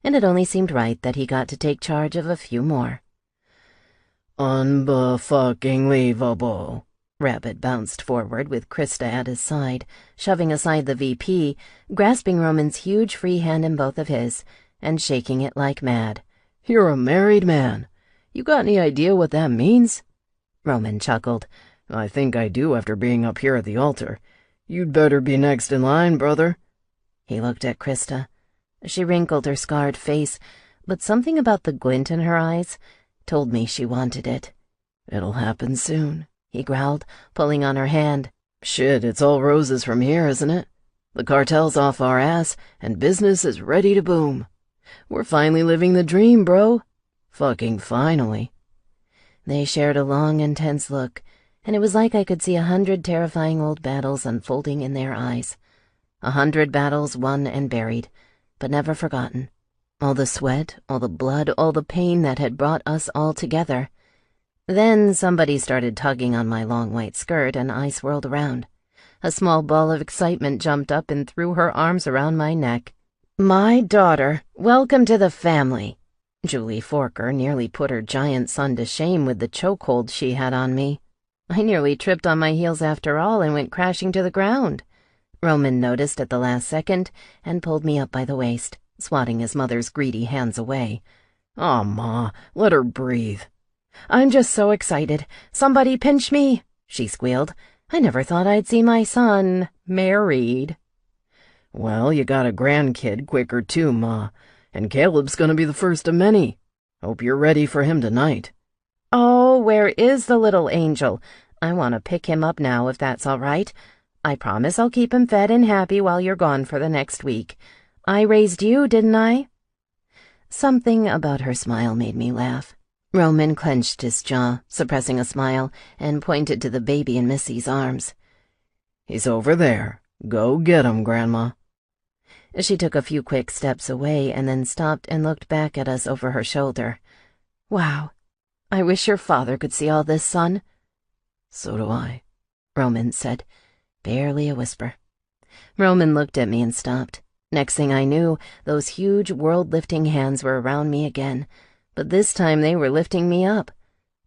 and it only seemed right that he got to take charge of a few more. Unfucking-leavable. Rabbit bounced forward with Krista at his side, shoving aside the VP, grasping Roman's huge free hand in both of his, and shaking it like mad. You're a married man. You got any idea what that means? Roman chuckled. I think I do after being up here at the altar. You'd better be next in line, brother. He looked at Krista. She wrinkled her scarred face, but something about the glint in her eyes told me she wanted it. It'll happen soon, he growled, pulling on her hand. Shit, it's all roses from here, isn't it? The cartel's off our ass, and business is ready to boom. We're finally living the dream, bro. Fucking finally. They shared a long, intense look, and it was like I could see 100 terrifying old battles unfolding in their eyes. 100 battles won and buried, but never forgotten. All the sweat, all the blood, all the pain that had brought us all together. Then somebody started tugging on my long white skirt, and I swirled around. A small ball of excitement jumped up and threw her arms around my neck. "My daughter, welcome to the family." Julie Forker nearly put her giant son to shame with the chokehold she had on me. I nearly tripped on my heels after all and went crashing to the ground. Roman noticed at the last second and pulled me up by the waist, swatting his mother's greedy hands away. "Aw, Ma, let her breathe." "I'm just so excited. Somebody pinch me," she squealed. "I never thought I'd see my son married." "Well, you got a grandkid quicker too, Ma, and Caleb's gonna be the first of many. Hope you're ready for him tonight." "Oh, where is the little angel? I want to pick him up now if that's all right. I promise I'll keep him fed and happy while you're gone for the next week. I raised you, didn't I?" Something about her smile made me laugh. Roman clenched his jaw, suppressing a smile, and pointed to the baby in Missy's arms. "He's over there. Go get him, Grandma." She took a few quick steps away and then stopped and looked back at us over her shoulder. "Wow. I wish your father could see all this, son." "So do I," Roman said, barely a whisper. Roman looked at me and stopped. Next thing I knew, those huge world-lifting hands were around me again, but this time they were lifting me up.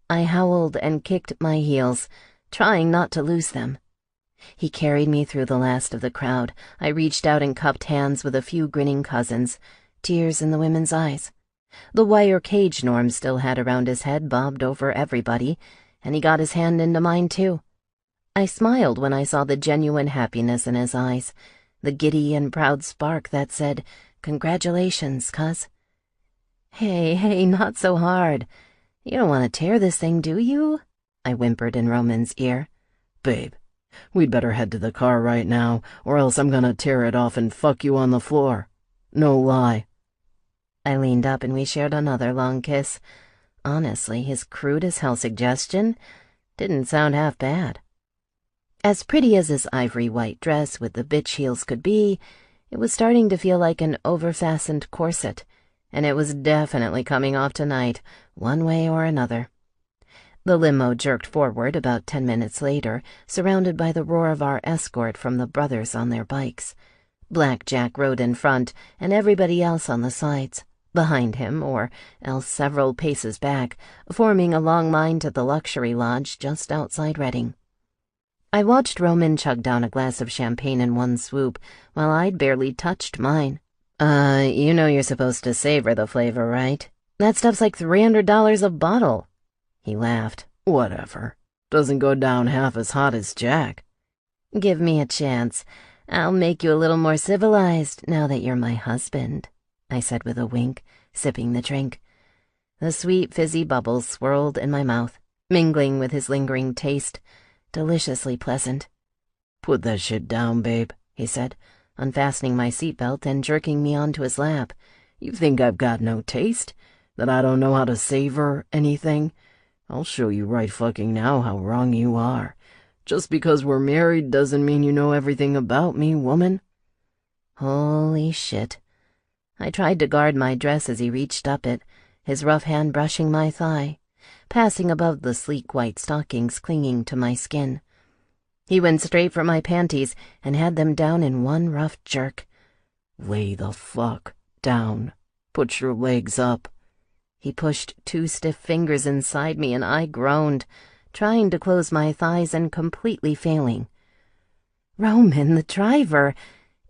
I howled and kicked my heels, trying not to lose them. He carried me through the last of the crowd. I reached out and cupped hands with a few grinning cousins, tears in the women's eyes. The wire cage Norm still had around his head bobbed over everybody, and he got his hand into mine too. I smiled when I saw the genuine happiness in his eyes, the giddy and proud spark that said, "Congratulations, cuz." Hey, not so hard. You don't want to tear this thing, do you?" I whimpered in Roman's ear. "Babe, we'd better head to the car right now, or else I'm gonna tear it off and fuck you on the floor. No lie." I leaned up and we shared another long kiss. Honestly, his crude-as-hell suggestion didn't sound half bad. As pretty as his ivory white dress with the bitch heels could be, it was starting to feel like an over-fastened corset, and it was definitely coming off tonight, one way or another. The limo jerked forward about 10 minutes later, surrounded by the roar of our escort from the brothers on their bikes. Black Jack rode in front, and everybody else on the sides, behind him, or else several paces back, forming a long line to the luxury lodge just outside Reading. I watched Roman chug down a glass of champagne in one swoop, while I'd barely touched mine. You know you're supposed to savor the flavor, right? That stuff's like $300 a bottle." He laughed. Whatever. Doesn't go down half as hot as Jack. "Give me a chance. I'll make you a little more civilized now that you're my husband," I said with a wink, sipping the drink. The sweet, fizzy bubbles swirled in my mouth, mingling with his lingering taste, deliciously pleasant. "Put that shit down, babe," he said, unfastening my seatbelt and jerking me onto his lap. "You think I've got no taste? That I don't know how to savor anything? I'll show you right fucking now how wrong you are. Just because we're married doesn't mean you know everything about me, woman." Holy shit. I tried to guard my dress as he reached up it, his rough hand brushing my thigh, passing above the sleek white stockings clinging to my skin. He went straight for my panties and had them down in one rough jerk. "Lay the fuck down. Put your legs up." He pushed 2 stiff fingers inside me and I groaned, trying to close my thighs and completely failing. "Roman, the driver.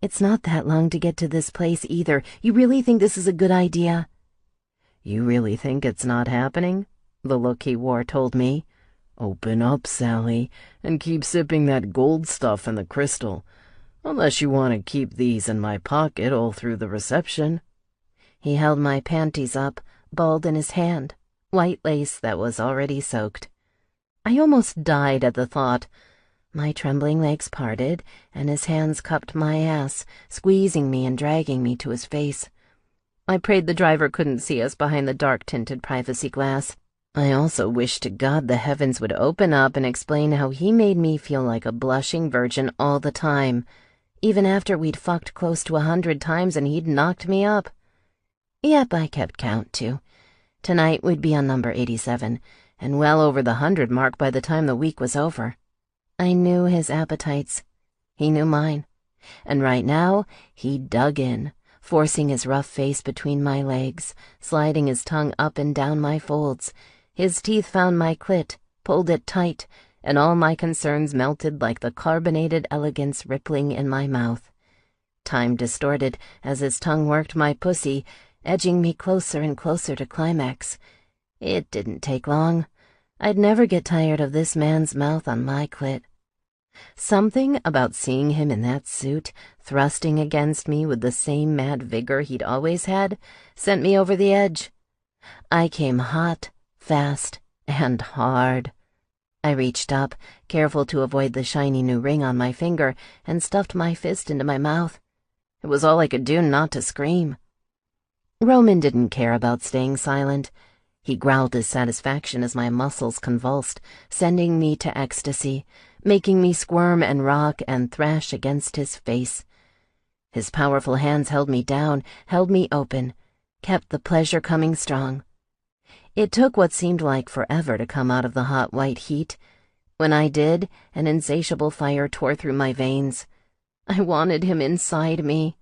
It's not that long to get to this place either. You really think this is a good idea?" "You really think it's not happening?" The look he wore told me. "Open up, Sally, and keep sipping that gold stuff in the crystal. Unless you want to keep these in my pocket all through the reception." He held my panties up, balled in his hand, white lace that was already soaked. I almost died at the thought. My trembling legs parted, and his hands cupped my ass, squeezing me and dragging me to his face. I prayed the driver couldn't see us behind the dark-tinted privacy glass. I also wished to God the heavens would open up and explain how he made me feel like a blushing virgin all the time, even after we'd fucked close to 100 times and he'd knocked me up. Yep, I kept count, too. Tonight we'd be on number 87, and well over the 100 mark by the time the week was over. I knew his appetites. He knew mine. And right now, he dug in, forcing his rough face between my legs, sliding his tongue up and down my folds. His teeth found my clit, pulled it tight, and all my concerns melted like the carbonated elegance rippling in my mouth. Time distorted as his tongue worked my pussy, edging me closer and closer to climax. It didn't take long. I'd never get tired of this man's mouth on my clit. Something about seeing him in that suit, thrusting against me with the same mad vigor he'd always had, sent me over the edge. I came hot, fast, and hard. I reached up, careful to avoid the shiny new ring on my finger, and stuffed my fist into my mouth. It was all I could do not to scream. Roman didn't care about staying silent. He growled his satisfaction as my muscles convulsed, sending me to ecstasy, making me squirm and rock and thrash against his face. His powerful hands held me down, held me open, kept the pleasure coming strong. It took what seemed like forever to come out of the hot white heat. When I did, an insatiable fire tore through my veins. I wanted him inside me.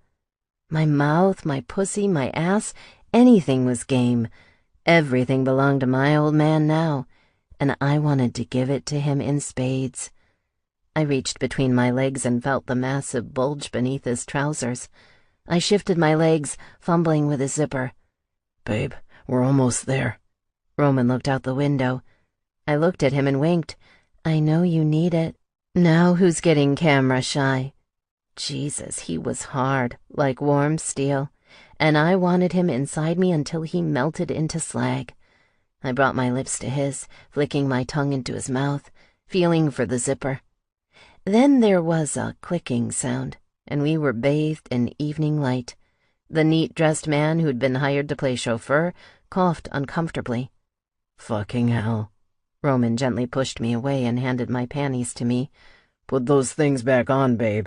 My mouth, my pussy, my ass, anything was game. Everything belonged to my old man now, and I wanted to give it to him in spades. I reached between my legs and felt the massive bulge beneath his trousers. I shifted my legs, fumbling with his zipper. "Babe, we're almost there." Roman looked out the window. I looked at him and winked. "I know you need it." Now who's getting camera shy? Jesus, he was hard, like warm steel, and I wanted him inside me until he melted into slag. I brought my lips to his, flicking my tongue into his mouth, feeling for the zipper. Then there was a clicking sound, and we were bathed in evening light. The neat-dressed man who'd been hired to play chauffeur coughed uncomfortably. "Fucking hell." Roman gently pushed me away and handed my panties to me. "Put those things back on, babe.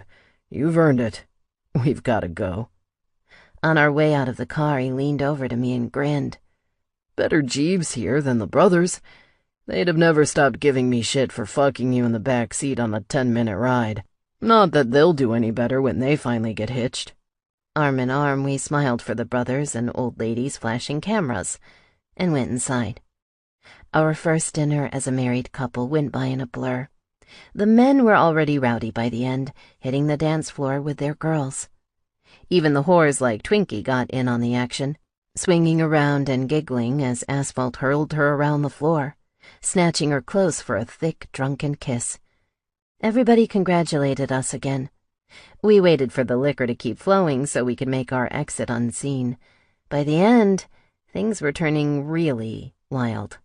You've earned it. We've got to go." On our way out of the car, he leaned over to me and grinned. "Better Jeeves here than the brothers. They'd have never stopped giving me shit for fucking you in the back seat on a 10-minute ride. Not that they'll do any better when they finally get hitched." Arm in arm, we smiled for the brothers and old ladies flashing cameras, and went inside. Our first dinner as a married couple went by in a blur. The men were already rowdy by the end, hitting the dance floor with their girls. Even the whores like Twinkie got in on the action, swinging around and giggling as Asphalt hurled her around the floor, snatching her close for a thick, drunken kiss. Everybody congratulated us again. We waited for the liquor to keep flowing so we could make our exit unseen. By the end, things were turning really wild.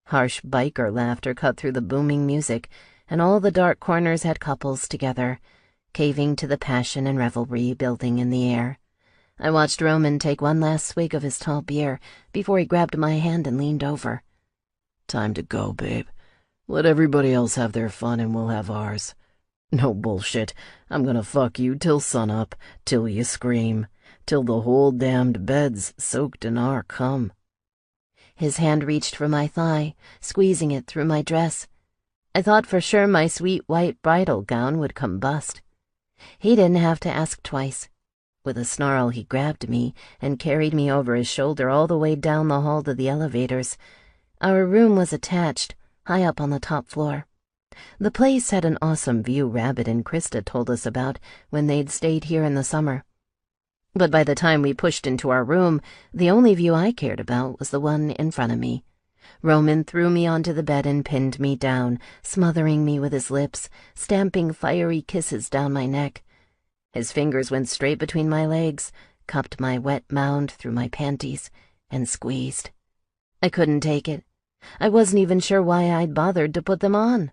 Harsh biker laughter cut through the booming music, and all the dark corners had couples together, caving to the passion and revelry building in the air. I watched Roman take one last swig of his tall beer before he grabbed my hand and leaned over. Time to go, babe. Let everybody else have their fun and we'll have ours. No bullshit. I'm gonna fuck you till sunup, till you scream, till the whole damned bed's soaked in our cum. His hand reached for my thigh, squeezing it through my dress. I thought for sure my sweet white bridal gown would combust. He didn't have to ask twice. With a snarl, he grabbed me and carried me over his shoulder all the way down the hall to the elevators. Our room was attached, high up on the top floor. The place had an awesome view Rabbit and Krista told us about when they'd stayed here in the summer. But by the time we pushed into our room, the only view I cared about was the one in front of me. Roman threw me onto the bed and pinned me down, smothering me with his lips, stamping fiery kisses down my neck. His fingers went straight between my legs, cupped my wet mound through my panties, and squeezed. I couldn't take it. I wasn't even sure why I'd bothered to put them on.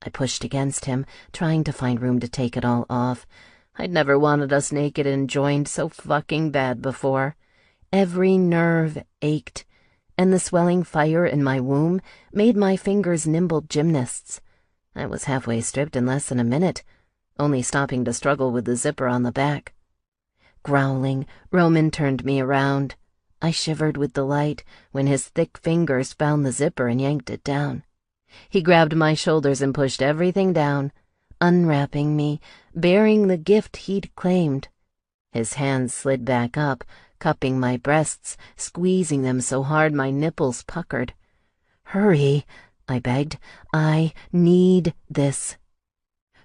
I pushed against him, trying to find room to take it all off. I'd never wanted us naked and joined so fucking bad before. Every nerve ached, and the swelling fire in my womb made my fingers nimble gymnasts. I was halfway stripped in less than a minute, only stopping to struggle with the zipper on the back. Growling, Roman turned me around. I shivered with delight when his thick fingers found the zipper and yanked it down. He grabbed my shoulders and pushed everything down, unwrapping me, bearing the gift he'd claimed. His hands slid back up, cupping my breasts, squeezing them so hard my nipples puckered. "Hurry," I begged. "I need this."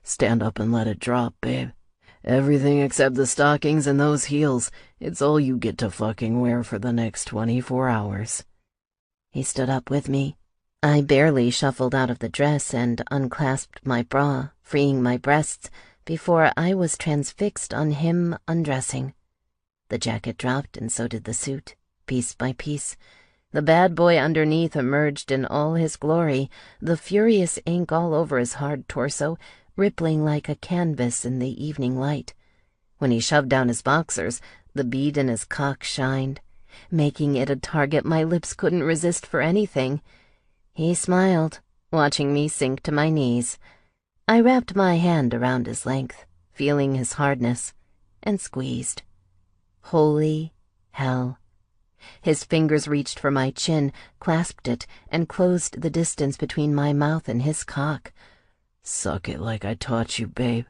Stand up and let it drop, babe. Everything except the stockings and those heels. It's all you get to fucking wear for the next 24 hours. He stood up with me. I barely shuffled out of the dress and unclasped my bra, freeing my breasts, before I was transfixed on him undressing. The jacket dropped, and so did the suit, piece by piece. The bad boy underneath emerged in all his glory, the furious ink all over his hard torso, rippling like a canvas in the evening light. When he shoved down his boxers, the bead in his cock shined, making it a target my lips couldn't resist for anything. He smiled, watching me sink to my knees. I wrapped my hand around his length, feeling his hardness, and squeezed. Holy hell. His fingers reached for my chin, clasped it, and closed the distance between my mouth and his cock. Suck it like I taught you, babe.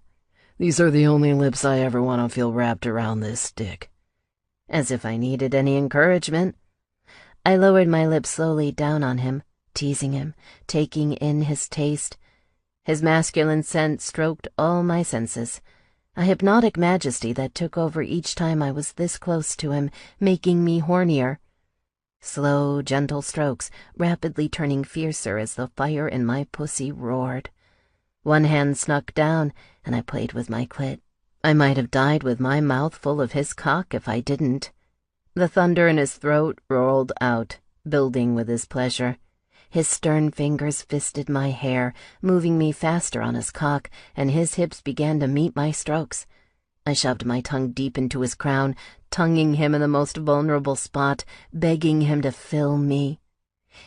These are the only lips I ever want to feel wrapped around this dick. As if I needed any encouragement. I lowered my lips slowly down on him, teasing him, taking in his taste. His masculine scent stroked all my senses, a hypnotic majesty that took over each time I was this close to him, making me hornier. Slow, gentle strokes, rapidly turning fiercer as the fire in my pussy roared. One hand snuck down, and I played with my clit. I might have died with my mouth full of his cock if I didn't. The thunder in his throat rolled out, building with his pleasure. His stern fingers fisted my hair, moving me faster on his cock, and his hips began to meet my strokes. I shoved my tongue deep into his crown, tonguing him in the most vulnerable spot, begging him to fill me.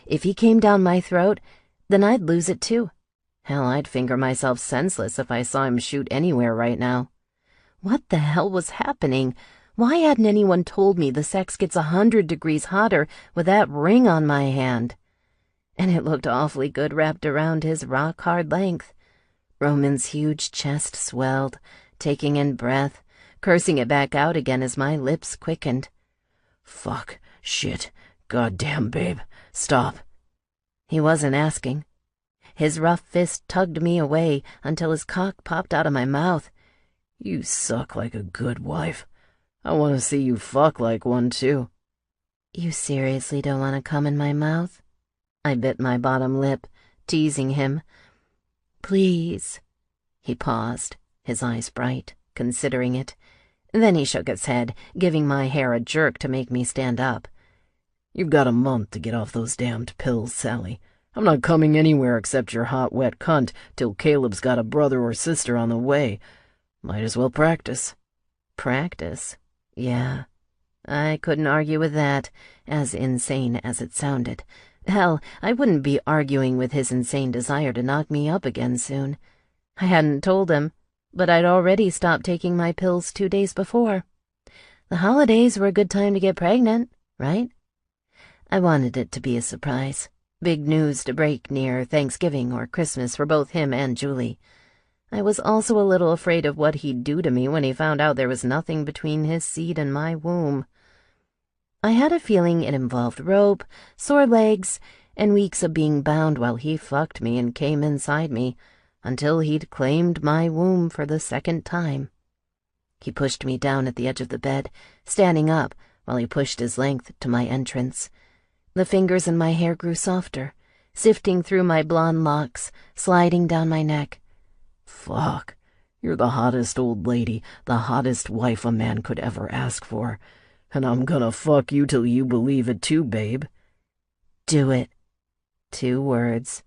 If he came down my throat, then I'd lose it too. Hell, I'd finger myself senseless if I saw him shoot anywhere right now. What the hell was happening? Why hadn't anyone told me the sex gets 100 degrees hotter with that ring on my hand? And it looked awfully good wrapped around his rock-hard length. Roman's huge chest swelled, taking in breath, cursing it back out again as my lips quickened. Fuck, shit, goddamn, babe, stop. He wasn't asking. His rough fist tugged me away until his cock popped out of my mouth. You suck like a good wife. I want to see you fuck like one, too. You seriously don't want to come in my mouth? I bit my bottom lip, teasing him. Please. He paused, his eyes bright, considering it. Then he shook his head, giving my hair a jerk to make me stand up. You've got a month to get off those damned pills, Sally. I'm not coming anywhere except your hot, wet cunt till Caleb's got a brother or sister on the way. Might as well practice. Practice? Yeah. I couldn't argue with that, as insane as it sounded. Hell, I wouldn't be arguing with his insane desire to knock me up again soon. I hadn't told him, but I'd already stopped taking my pills 2 days before. The holidays were a good time to get pregnant, right? I wanted it to be a surprise. Big news to break near Thanksgiving or Christmas for both him and Julie. I was also a little afraid of what he'd do to me when he found out there was nothing between his seed and my womb. I had a feeling it involved rope, sore legs, and weeks of being bound while he fucked me and came inside me, until he'd claimed my womb for the second time. He pushed me down at the edge of the bed, standing up while he pushed his length to my entrance. The fingers in my hair grew softer, sifting through my blonde locks, sliding down my neck. Fuck, you're the hottest old lady, the hottest wife a man could ever ask for. And I'm gonna fuck you till you believe it too, babe. Do it. 2 words.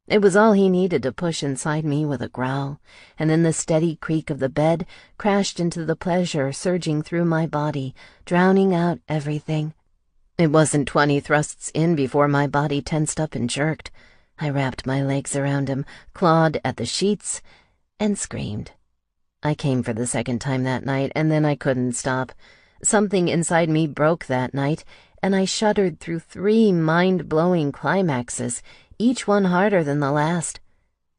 It was all he needed to push inside me with a growl, and then the steady creak of the bed crashed into the pleasure surging through my body, drowning out everything. It wasn't 20 thrusts in before my body tensed up and jerked. I wrapped my legs around him, clawed at the sheets, and screamed. I came for the second time that night, and then I couldn't stop. Something inside me broke that night, and I shuddered through 3 mind-blowing climaxes, each one harder than the last.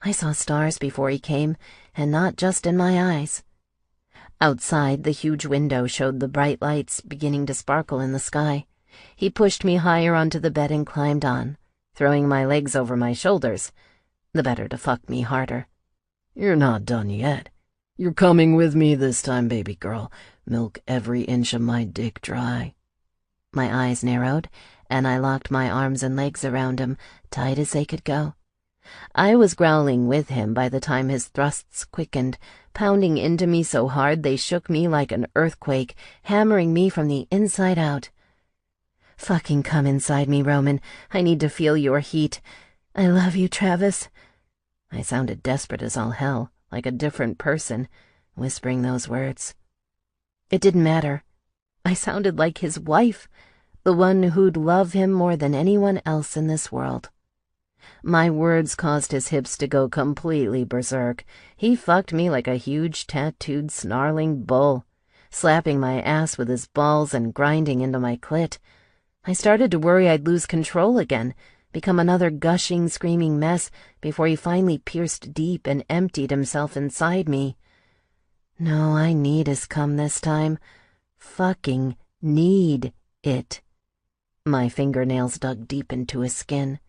I saw stars before he came, and not just in my eyes. Outside, the huge window showed the bright lights beginning to sparkle in the sky. He pushed me higher onto the bed and climbed on, throwing my legs over my shoulders, the better to fuck me harder. You're not done yet. You're coming with me this time, baby girl. Milk every inch of my dick dry. My eyes narrowed, and I locked my arms and legs around him, tight as they could go. I was growling with him by the time his thrusts quickened, pounding into me so hard they shook me like an earthquake, hammering me from the inside out. Fucking come inside me, Roman. I need to feel your heat. I love you, Travis. I sounded desperate as all hell, like a different person, whispering those words. It didn't matter. I sounded like his wife, the one who'd love him more than anyone else in this world. My words caused his hips to go completely berserk. He fucked me like a huge, tattooed, snarling bull, slapping my ass with his balls and grinding into my clit. I started to worry I'd lose control again, become another gushing, screaming mess before he finally pierced deep and emptied himself inside me. No, I need his cum this time. Fucking need it. My fingernails dug deep into his skin.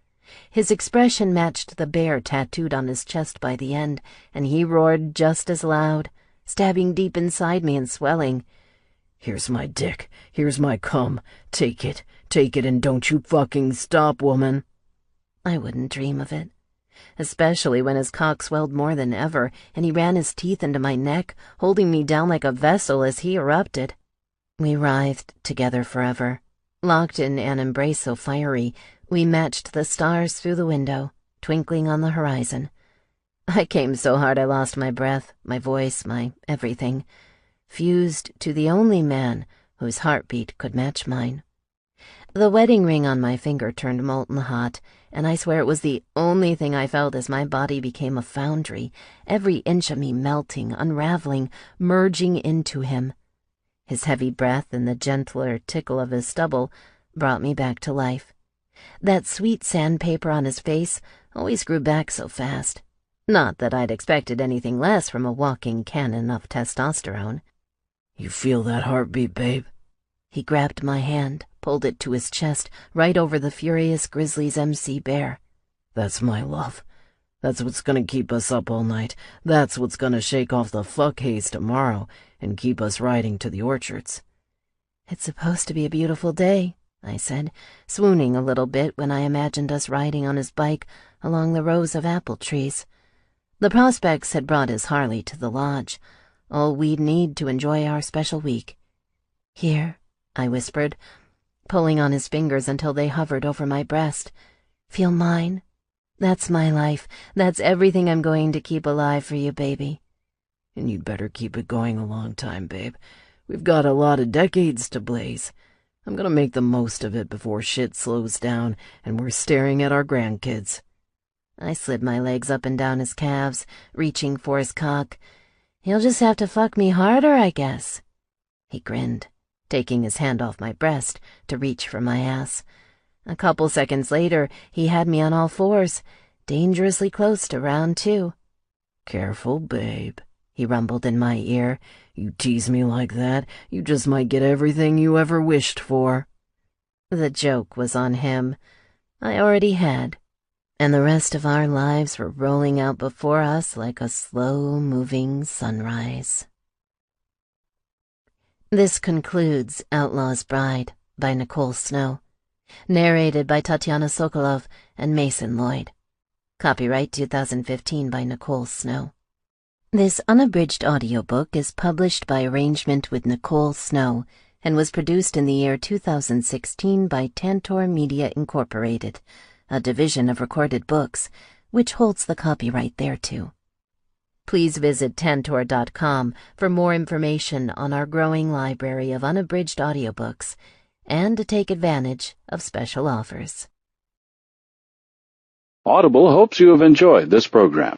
His expression matched the bear tattooed on his chest by the end, and he roared just as loud, stabbing deep inside me and swelling. Here's my dick. Here's my cum. Take it, and don't you fucking stop, woman. I wouldn't dream of it. Especially when his cock swelled more than ever, and he ran his teeth into my neck, holding me down like a vessel as he erupted. We writhed together forever, locked in an embrace so fiery, we matched the stars through the window, twinkling on the horizon. I came so hard I lost my breath, my voice, my everything, fused to the only man whose heartbeat could match mine. The wedding ring on my finger turned molten hot, and I swear it was the only thing I felt as my body became a foundry, every inch of me melting, unraveling, merging into him. His heavy breath and the gentler tickle of his stubble brought me back to life. That sweet sandpaper on his face always grew back so fast. Not that I'd expected anything less from a walking cannon of testosterone. You feel that heartbeat, babe? He grabbed my hand, pulled it to his chest, right over the furious Grizzlies MC bear. That's my love. That's what's gonna keep us up all night. That's what's gonna shake off the fuck haze tomorrow and keep us riding to the orchards. It's supposed to be a beautiful day, I said, swooning a little bit when I imagined us riding on his bike along the rows of apple trees. The prospects had brought his Harley to the lodge, all we'd need to enjoy our special week. Here, I whispered, pulling on his fingers until they hovered over my breast. Feel mine? That's my life. That's everything I'm going to keep alive for you, baby. And you'd better keep it going a long time, babe. We've got a lot of decades to blaze. I'm gonna make the most of it before shit slows down and we're staring at our grandkids. I slid my legs up and down his calves, reaching for his cock. He'll just have to fuck me harder, I guess. He grinned, taking his hand off my breast to reach for my ass. A couple seconds later, he had me on all fours, dangerously close to round 2. Careful, babe, he rumbled in my ear. You tease me like that, you just might get everything you ever wished for. The joke was on him. I already had. And the rest of our lives were rolling out before us like a slow-moving sunrise. This concludes Outlaw's Bride by Nicole Snow, narrated by Tatiana Sokolov and Mason Lloyd. Copyright 2015 by Nicole Snow. This unabridged audiobook is published by arrangement with Nicole Snow and was produced in the year 2016 by Tantor Media Incorporated, a division of Recorded Books, which holds the copyright thereto. Please visit tantor.com for more information on our growing library of unabridged audiobooks and to take advantage of special offers. Audible hopes you have enjoyed this program.